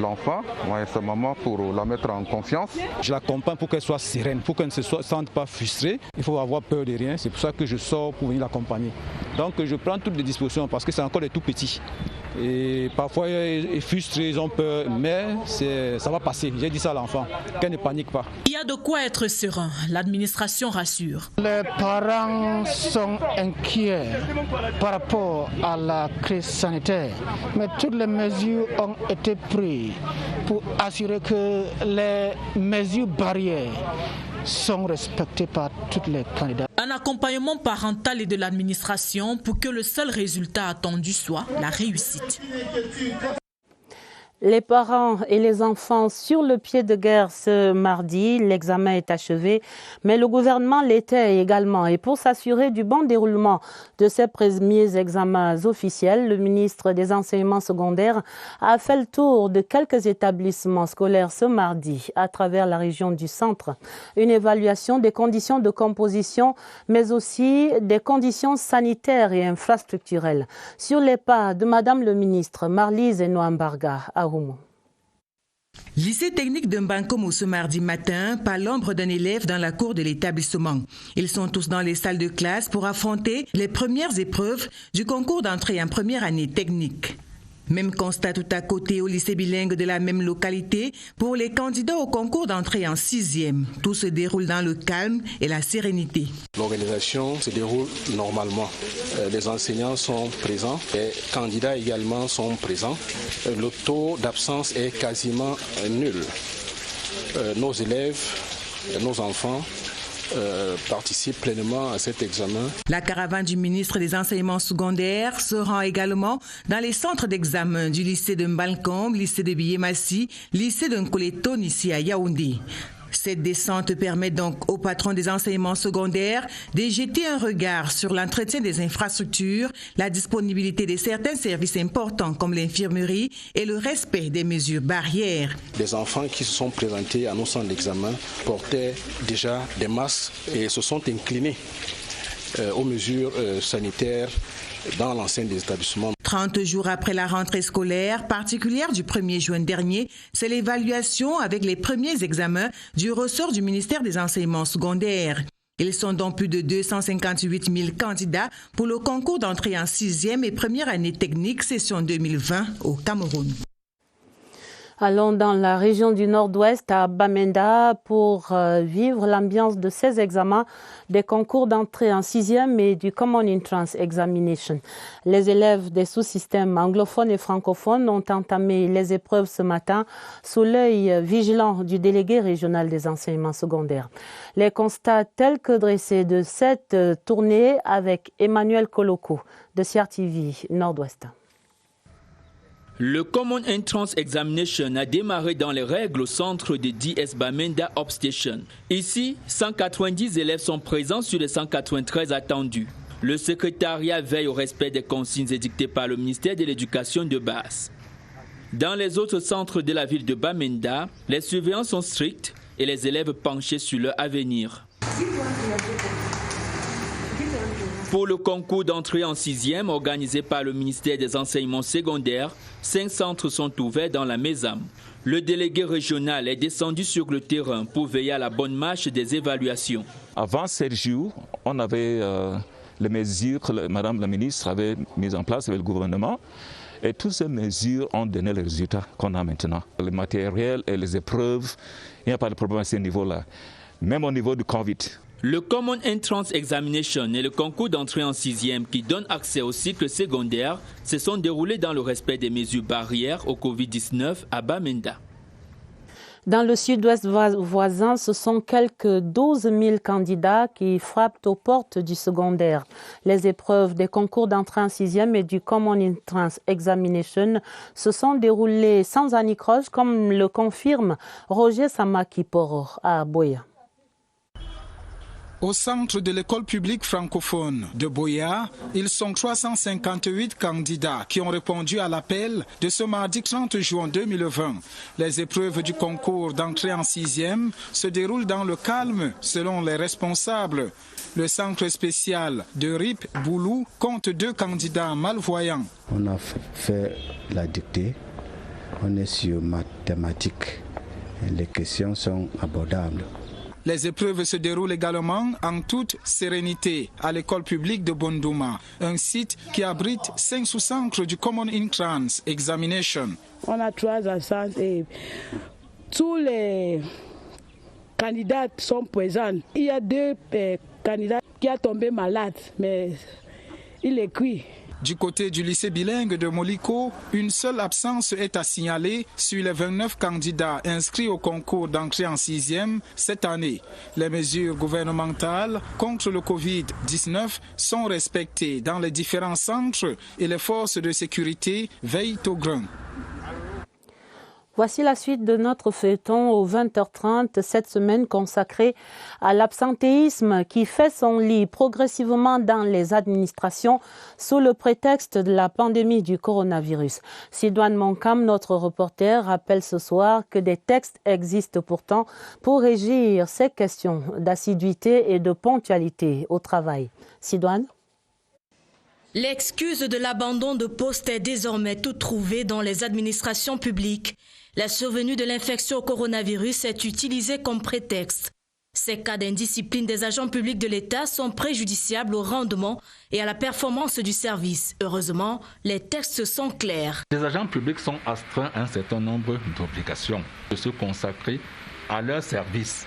l'enfant, moi et sa maman, pour la mettre en confiance. Je l'accompagne pour qu'elle soit sereine, pour qu'elle ne se sente pas frustrée. Il faut avoir peur de rien, c'est pour ça que je sors pour venir l'accompagner. Donc je prends toutes les dispositions parce que c'est encore des tout petits. Et parfois ils sont frustrés, ils ont peur, mais ça va passer. J'ai dit ça à l'enfant, qu'elle ne panique pas. Il y a de quoi être serein, l'administration rassure. Les parents sont inquiets par rapport à la crise sanitaire, mais toutes les mesures ont été prises pour assurer que les mesures barrières sont respectées par tous les candidats. Un accompagnement parental et de l'administration pour que le seul résultat attendu soit la réussite. Les parents et les enfants sur le pied de guerre ce mardi, l'examen est achevé, mais le gouvernement l'était également. Et pour s'assurer du bon déroulement de ces premiers examens officiels, le ministre des Enseignements secondaires a fait le tour de quelques établissements scolaires ce mardi à travers la région du centre. Une évaluation des conditions de composition, mais aussi des conditions sanitaires et infrastructurelles. Sur les pas de Madame le ministre Marlise Noambarga à Lycée technique de Mbankomo ce mardi matin, pas l'ombre d'un élève dans la cour de l'établissement. Ils sont tous dans les salles de classe pour affronter les premières épreuves du concours d'entrée en première année technique. Même constat tout à côté au lycée bilingue de la même localité pour les candidats au concours d'entrée en 6e. Tout se déroule dans le calme et la sérénité. L'organisation se déroule normalement. Les enseignants sont présents, les candidats également sont présents. Le taux d'absence est quasiment nul. Nos élèves, nos enfants participent pleinement à cet examen. La caravane du ministre des Enseignements secondaires se rend également dans les centres d'examen du lycée de Mbalkom, lycée de Biémassi, lycée de Nkoleton ici à Yaoundé. Cette descente permet donc aux patrons des enseignements secondaires de jeter un regard sur l'entretien des infrastructures, la disponibilité de certains services importants comme l'infirmerie et le respect des mesures barrières. Les enfants qui se sont présentés à nos centres d'examen portaient déjà des masques et se sont inclinés aux mesures sanitaires dans l'enceinte des établissements. 30 jours après la rentrée scolaire particulière du 1er juin dernier, c'est l'évaluation avec les premiers examens du ressort du ministère des Enseignements secondaires. Ils sont donc plus de 258 000 candidats pour le concours d'entrée en 6e et première année technique session 2020 au Cameroun. Allons dans la région du Nord-Ouest à Bamenda pour vivre l'ambiance de ces examens des concours d'entrée en 6e et du Common Entrance Examination. Les élèves des sous-systèmes anglophones et francophones ont entamé les épreuves ce matin sous l'œil vigilant du délégué régional des enseignements secondaires. Les constats tels que dressés de cette tournée avec Emmanuel Koloko de CRTV Nord-Ouest. Le Common Entrance Examination a démarré dans les règles au centre de DS Bamenda Upstation. Ici, 190 élèves sont présents sur les 193 attendus. Le secrétariat veille au respect des consignes édictées par le ministère de l'Éducation de base. Dans les autres centres de la ville de Bamenda, les surveillances sont strictes et les élèves penchés sur leur avenir. Pour le concours d'entrée en 6e organisé par le ministère des Enseignements secondaires, 5 centres sont ouverts dans la Mézam. Le délégué régional est descendu sur le terrain pour veiller à la bonne marche des évaluations. Avant 7 jours, on avait les mesures que Madame la ministre avait mises en place avec le gouvernement. Et toutes ces mesures ont donné les résultats qu'on a maintenant. Le matériel et les épreuves, il n'y a pas de problème à ce niveau-là. Même au niveau du Covid. Le Common Entrance Examination et le concours d'entrée en 6e qui donne accès au cycle secondaire se sont déroulés dans le respect des mesures barrières au Covid-19 à Bamenda. Dans le sud-ouest voisin, ce sont quelques 12 000 candidats qui frappent aux portes du secondaire. Les épreuves des concours d'entrée en 6e et du Common Entrance Examination se sont déroulées sans anicroche, comme le confirme Roger Samakiporo à Boya. Au centre de l'école publique francophone de Boya, ils sont 358 candidats qui ont répondu à l'appel de ce mardi 30 juin 2020. Les épreuves du concours d'entrée en 6e se déroulent dans le calme selon les responsables. Le centre spécial de RIP Boulou compte 2 candidats malvoyants. On a fait la dictée, on est sur mathématiques. Les questions sont abordables. Les épreuves se déroulent également en toute sérénité à l'école publique de Bondouma, un site qui abrite 5 sous-centres du Common Entrance Examination. On a 3 instances et tous les candidats sont présents. Il y a 2 candidats qui sont tombés malades, mais il est cuit. Du côté du lycée bilingue de Moliko, une seule absence est à signaler sur les 29 candidats inscrits au concours d'entrée en 6e cette année. Les mesures gouvernementales contre le Covid-19 sont respectées dans les différents centres et les forces de sécurité veillent au grain. Voici la suite de notre feuilleton au 20h30, cette semaine consacrée à l'absentéisme qui fait son lit progressivement dans les administrations sous le prétexte de la pandémie du coronavirus. Sidoine Monkam, notre reporter, rappelle ce soir que des textes existent pourtant pour régir ces questions d'assiduité et de ponctualité au travail. Sidoine ? L'excuse de l'abandon de postes est désormais toute trouvée dans les administrations publiques. La survenue de l'infection au coronavirus est utilisée comme prétexte. Ces cas d'indiscipline des agents publics de l'État sont préjudiciables au rendement et à la performance du service. Heureusement, les textes sont clairs. Les agents publics sont astreints à un certain nombre d'obligations de se consacrer à leur service.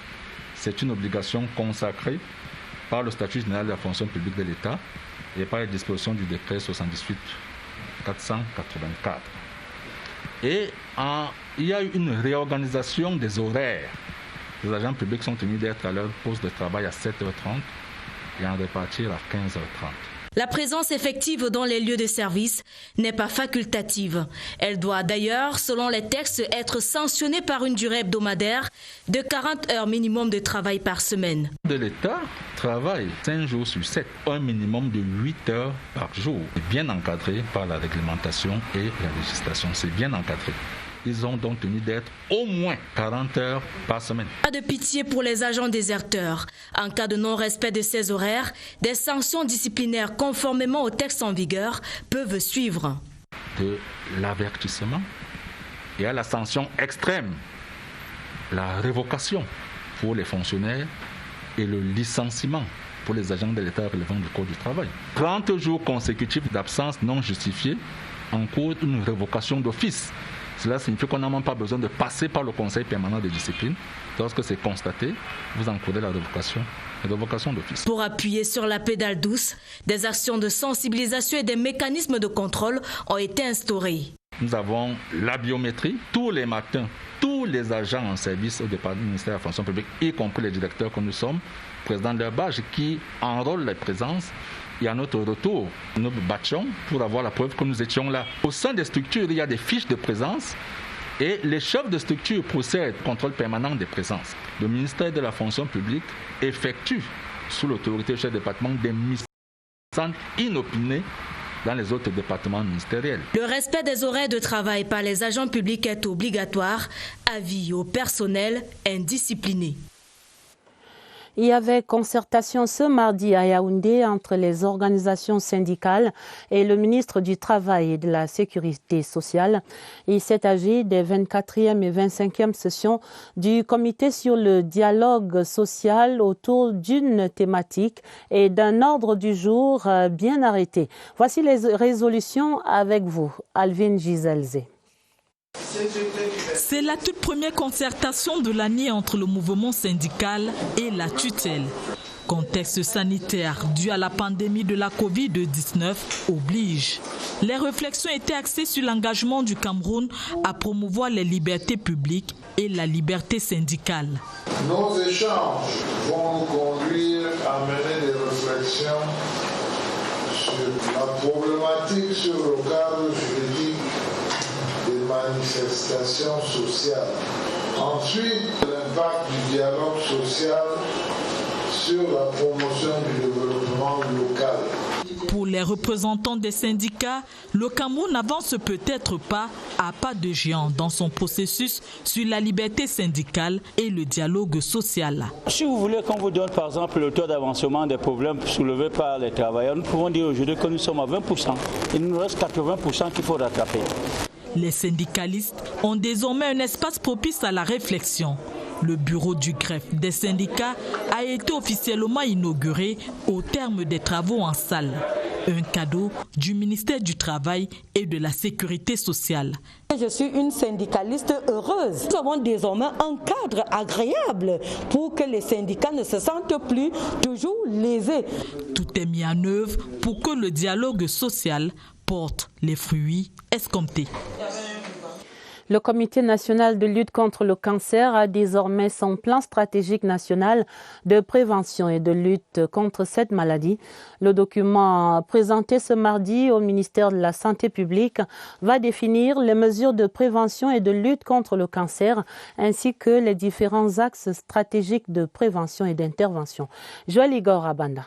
C'est une obligation consacrée par le statut général de la fonction publique de l'État et par les dispositions du décret 78-484. Et il y a eu une réorganisation des horaires. Les agents publics sont tenus d'être à leur poste de travail à 7h30 et en repartir à 15h30. La présence effective dans les lieux de service n'est pas facultative. Elle doit d'ailleurs, selon les textes, être sanctionnée par une durée hebdomadaire de 40 heures minimum de travail par semaine. De l'État travaille 5 jours sur 7, un minimum de 8 heures par jour. C'est bien encadré par la réglementation et la législation. C'est bien encadré. Ils ont donc tenu d'être au moins 40 heures par semaine. Pas de pitié pour les agents déserteurs. En cas de non-respect de ces horaires, des sanctions disciplinaires conformément aux textes en vigueur peuvent suivre. De l'avertissement et à la sanction extrême, la révocation pour les fonctionnaires et le licenciement pour les agents de l'État relevant du Code du travail. 30 jours consécutifs d'absence non justifiée encourent une révocation d'office. Cela signifie qu'on n'a même pas besoin de passer par le Conseil permanent de discipline. Lorsque c'est constaté, vous encourez la révocation d'office. Pour appuyer sur la pédale douce, des actions de sensibilisation et des mécanismes de contrôle ont été instaurés. Nous avons la biométrie. Tous les matins, tous les agents en service au département du ministère de la fonction publique, y compris les directeurs que nous sommes, président de leur badge, qui enrôlent les présences. Et à notre retour, nous battions pour avoir la preuve que nous étions là. Au sein des structures, il y a des fiches de présence et les chefs de structure procèdent au contrôle permanent des présences. Le ministère de la fonction publique effectue, sous l'autorité du chef de département, des missions Sans inopiné dans les autres départements ministériels. Le respect des horaires de travail par les agents publics est obligatoire. Avis au personnel indiscipliné. Il y avait concertation ce mardi à Yaoundé entre les organisations syndicales et le ministre du Travail et de la Sécurité sociale. Il s'est agi des 24e et 25e sessions du comité sur le dialogue social autour d'une thématique et d'un ordre du jour bien arrêté. Voici les résolutions avec vous, Alvin Giselze. C'est la toute première concertation de l'année entre le mouvement syndical et la tutelle. Contexte sanitaire dû à la pandémie de la Covid-19 oblige. Les réflexions étaient axées sur l'engagement du Cameroun à promouvoir les libertés publiques et la liberté syndicale. Nos échanges vont nous conduire à mener des réflexions sur la problématique, sur le cadre juridique des manifestations sociales. Ensuite, l'impact du dialogue social sur la promotion du développement local. Pour les représentants des syndicats, le Cameroun n'avance peut-être pas à pas de géant dans son processus sur la liberté syndicale et le dialogue social. Si vous voulez qu'on vous donne par exemple le taux d'avancement des problèmes soulevés par les travailleurs, nous pouvons dire aujourd'hui que nous sommes à 20%. Il nous reste 80% qu'il faut rattraper. Les syndicalistes ont désormais un espace propice à la réflexion. Le bureau du greffe des syndicats a été officiellement inauguré au terme des travaux en salle. Un cadeau du ministère du Travail et de la Sécurité sociale. Je suis une syndicaliste heureuse. Nous avons désormais un cadre agréable pour que les syndicats ne se sentent plus toujours lésés. Tout est mis en œuvre pour que le dialogue social porte les fruits escomptés. Le Comité national de lutte contre le cancer a désormais son plan stratégique national de prévention et de lutte contre cette maladie. Le document présenté ce mardi au ministère de la Santé publique va définir les mesures de prévention et de lutte contre le cancer ainsi que les différents axes stratégiques de prévention et d'intervention. Joël Igor Abanda.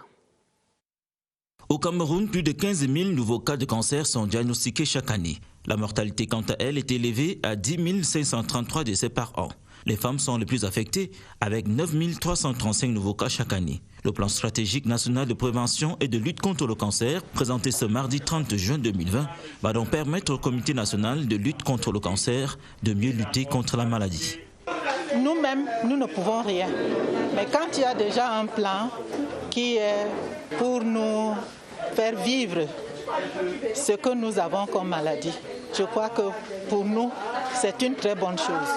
Au Cameroun, plus de 15 000 nouveaux cas de cancer sont diagnostiqués chaque année. La mortalité, quant à elle, est élevée à 10 533 décès par an. Les femmes sont les plus affectées, avec 9 335 nouveaux cas chaque année. Le plan stratégique national de prévention et de lutte contre le cancer, présenté ce mardi 30 juin 2020, va donc permettre au Comité national de lutte contre le cancer de mieux lutter contre la maladie. Nous-mêmes, nous ne pouvons rien. Mais quand il y a déjà un plan qui est pour nous faire vivre ce que nous avons comme maladie, je crois que pour nous, c'est une très bonne chose.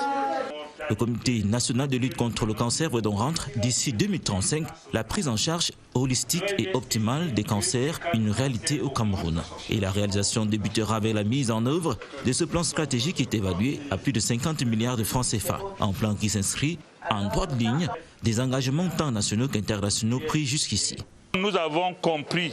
Le Comité national de lutte contre le cancer veut donc rendre, d'ici 2035, la prise en charge holistique et optimale des cancers une réalité au Cameroun. Et la réalisation débutera avec la mise en œuvre de ce plan stratégique qui est évalué à plus de 50 milliards de francs CFA. Un plan qui s'inscrit en droite ligne des engagements tant nationaux qu'internationaux pris jusqu'ici. Nous avons compris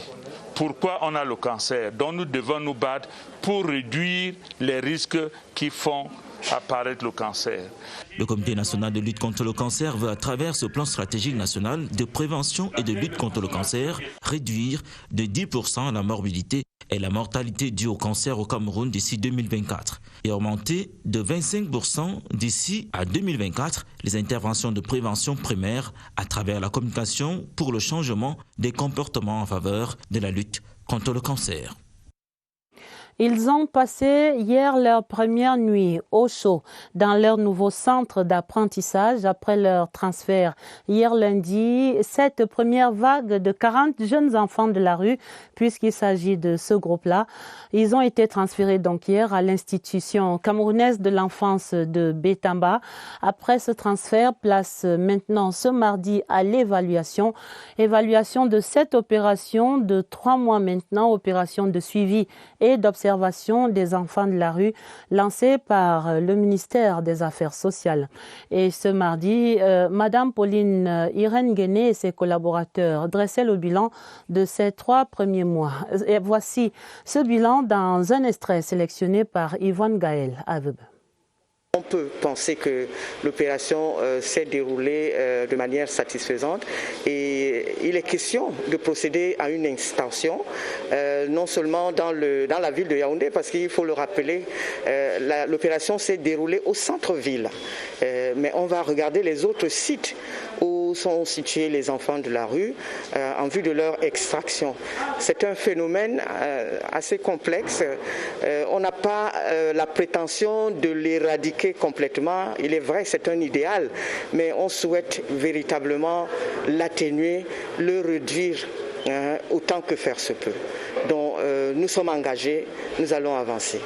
pourquoi on a le cancer, dont nous devons nous battre pour réduire les risques qui font apparaître le cancer. Le Comité national de lutte contre le cancer veut, à travers ce plan stratégique national de prévention et de lutte contre le cancer, réduire de 10% la morbidité et la mortalité due au cancer au Cameroun d'ici 2024 et augmenter de 25% d'ici à 2024 les interventions de prévention primaire à travers la communication pour le changement des comportements en faveur de la lutte contre le cancer. Ils ont passé hier leur première nuit au chaud dans leur nouveau centre d'apprentissage après leur transfert. Hier lundi, cette première vague de 40 jeunes enfants de la rue, puisqu'il s'agit de ce groupe-là, ils ont été transférés donc hier à l'institution camerounaise de l'enfance de Bétamba. Après ce transfert, place maintenant ce mardi à l'évaluation. Évaluation de cette opération de 3 mois maintenant, opération de suivi et d'observation des enfants de la rue lancée par le ministère des Affaires sociales. Et ce mardi, Madame Pauline Irène Guéné et ses collaborateurs dressaient le bilan de ces 3 premiers mois. Et voici ce bilan dans un extrait sélectionné par Yvonne Gaël. On peut penser que l'opération s'est déroulée de manière satisfaisante et il est question de procéder à une extension, non seulement dans la ville de Yaoundé, parce qu'il faut le rappeler, l'opération s'est déroulée au centre-ville, mais on va regarder les autres sites où sont situés les enfants de la rue en vue de leur extraction. C'est un phénomène assez complexe. On n'a pas la prétention de l'éradiquer complètement. Il est vrai, c'est un idéal, mais on souhaite véritablement l'atténuer, le réduire autant que faire se peut. Donc nous sommes engagés, nous allons avancer.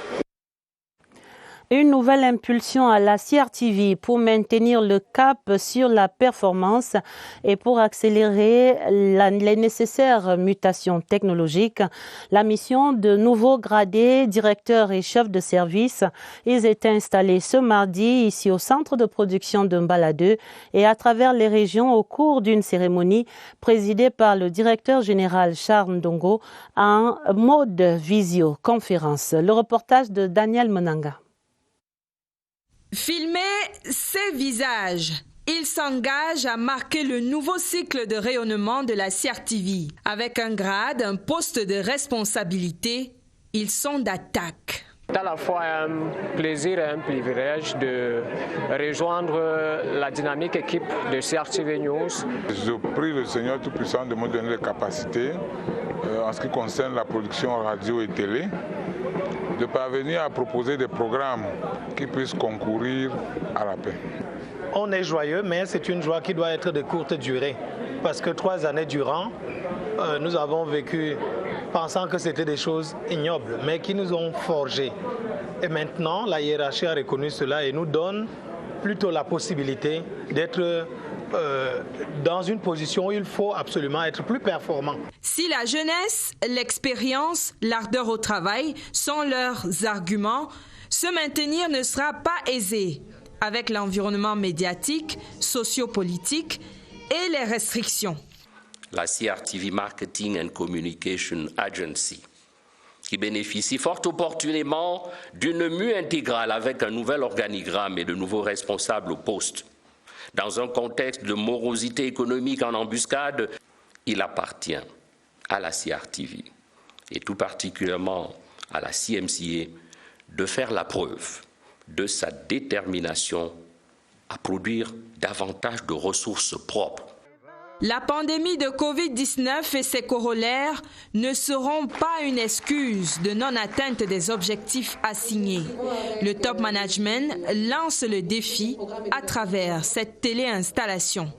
Une nouvelle impulsion à la CRTV pour maintenir le cap sur la performance et pour accélérer les nécessaires mutations technologiques. La mission de nouveaux gradés, directeurs et chefs de service, ils étaient installés ce mardi ici au centre de production de Mbala 2 et à travers les régions au cours d'une cérémonie présidée par le directeur général Charles Ndongo en mode visioconférence. Le reportage de Daniel Monanga. Filmer ces visages, ils s'engagent à marquer le nouveau cycle de rayonnement de la CRTV. Avec un grade, un poste de responsabilité, ils sont d'attaque. C'est à la fois un plaisir et un privilège de rejoindre la dynamique équipe de CRTV News. Je prie le Seigneur Tout-Puissant de me donner les capacités en ce qui concerne la production radio et télé, de parvenir à proposer des programmes qui puissent concourir à la paix. On est joyeux, mais c'est une joie qui doit être de courte durée. Parce que 3 années durant, nous avons vécu pensant que c'était des choses ignobles, mais qui nous ont forgés. Et maintenant, la hiérarchie a reconnu cela et nous donne plutôt la possibilité d'être dans une position où il faut absolument être plus performant. Si la jeunesse, l'expérience, l'ardeur au travail sont leurs arguments, se maintenir ne sera pas aisé avec l'environnement médiatique, sociopolitique et les restrictions. La CRTV Marketing and Communication Agency, qui bénéficie fort opportunément d'une mue intégrale avec un nouvel organigramme et de nouveaux responsables au poste. Dans un contexte de morosité économique en embuscade, il appartient à la CRTV et tout particulièrement à la CMCA de faire la preuve de sa détermination à produire davantage de ressources propres. La pandémie de Covid-19 et ses corollaires ne seront pas une excuse de non-atteinte des objectifs assignés. Le top management lance le défi à travers cette téléinstallation.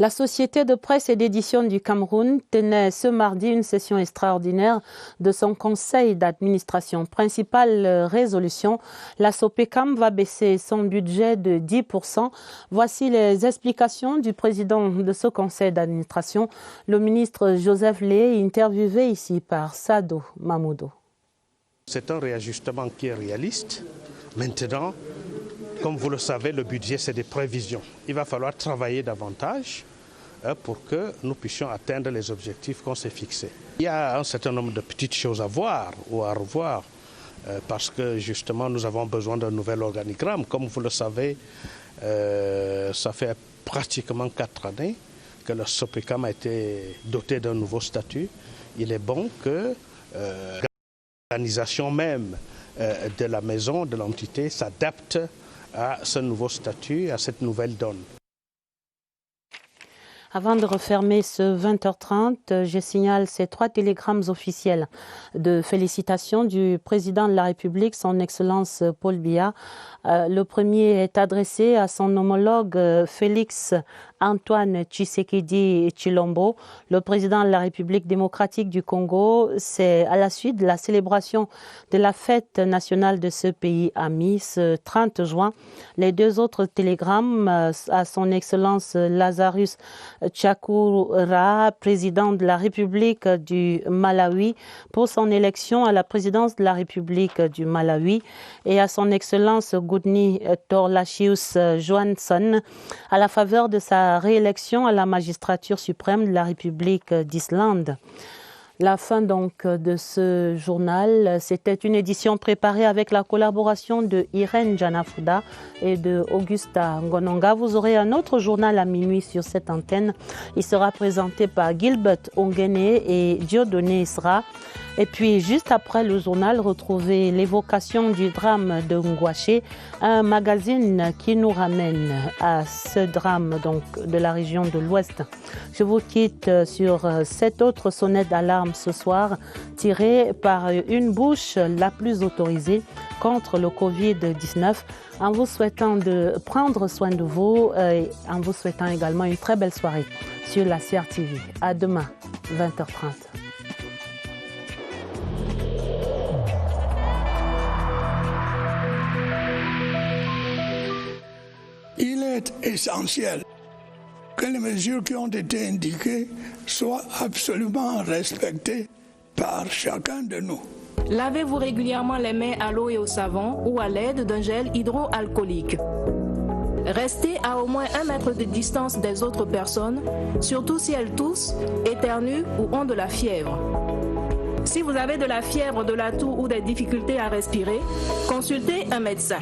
La Société de presse et d'édition du Cameroun tenait ce mardi une session extraordinaire de son conseil d'administration. Principale résolution, la SOPECAM va baisser son budget de 10%. Voici les explications du président de ce conseil d'administration, le ministre Joseph Lé, interviewé ici par Sado Mamoudou. C'est un réajustement qui est réaliste. Maintenant, comme vous le savez, le budget, c'est des prévisions. Il va falloir travailler davantage pour que nous puissions atteindre les objectifs qu'on s'est fixés. Il y a un certain nombre de petites choses à voir ou à revoir parce que justement nous avons besoin d'un nouvel organigramme. Comme vous le savez, ça fait pratiquement 4 années que le SOPECAM a été doté d'un nouveau statut. Il est bon que l'organisation même de la maison, de l'entité, s'adapte à ce nouveau statut, à cette nouvelle donne. Avant de refermer ce 20h30, je signale ces 3 télégrammes officiels de félicitations du président de la République, son Excellence Paul Biya. Le premier est adressé à son homologue Félix Antoine Tshisekedi Tshilombo, le président de la République démocratique du Congo. C'est à la suite de la célébration de la fête nationale de ce pays ami, ce 30 juin. Les 2 autres télégrammes à son Excellence Lazarus Chakwera, président de la République du Malawi, pour son élection à la présidence de la République du Malawi, et à son Excellence Goodni Torlachius Johansson, à la faveur de sa réélection à la magistrature suprême de la République d'Islande. La fin donc de ce journal, c'était une édition préparée avec la collaboration de Irène Janafouda et de Augusta Ngononga. Vous aurez un autre journal à minuit sur cette antenne. Il sera présenté par Gilbert Ongene et Dieudonné Isra. Et puis juste après le journal, retrouvez l'évocation du drame de Ngouaché, un magazine qui nous ramène à ce drame donc de la région de l'Ouest. Je vous quitte sur cette autre sonnette d'alarme ce soir, tirée par une bouche la plus autorisée contre le Covid-19, en vous souhaitant de prendre soin de vous et en vous souhaitant également une très belle soirée sur la CRTV. À demain, 20h30. Il est essentiel que les mesures qui ont été indiquées soient absolument respectées par chacun de nous. Lavez-vous régulièrement les mains à l'eau et au savon ou à l'aide d'un gel hydroalcoolique. Restez à au moins 1 mètre de distance des autres personnes, surtout si elles toussent, éternuent ou ont de la fièvre. Si vous avez de la fièvre, de la toux ou des difficultés à respirer, consultez un médecin.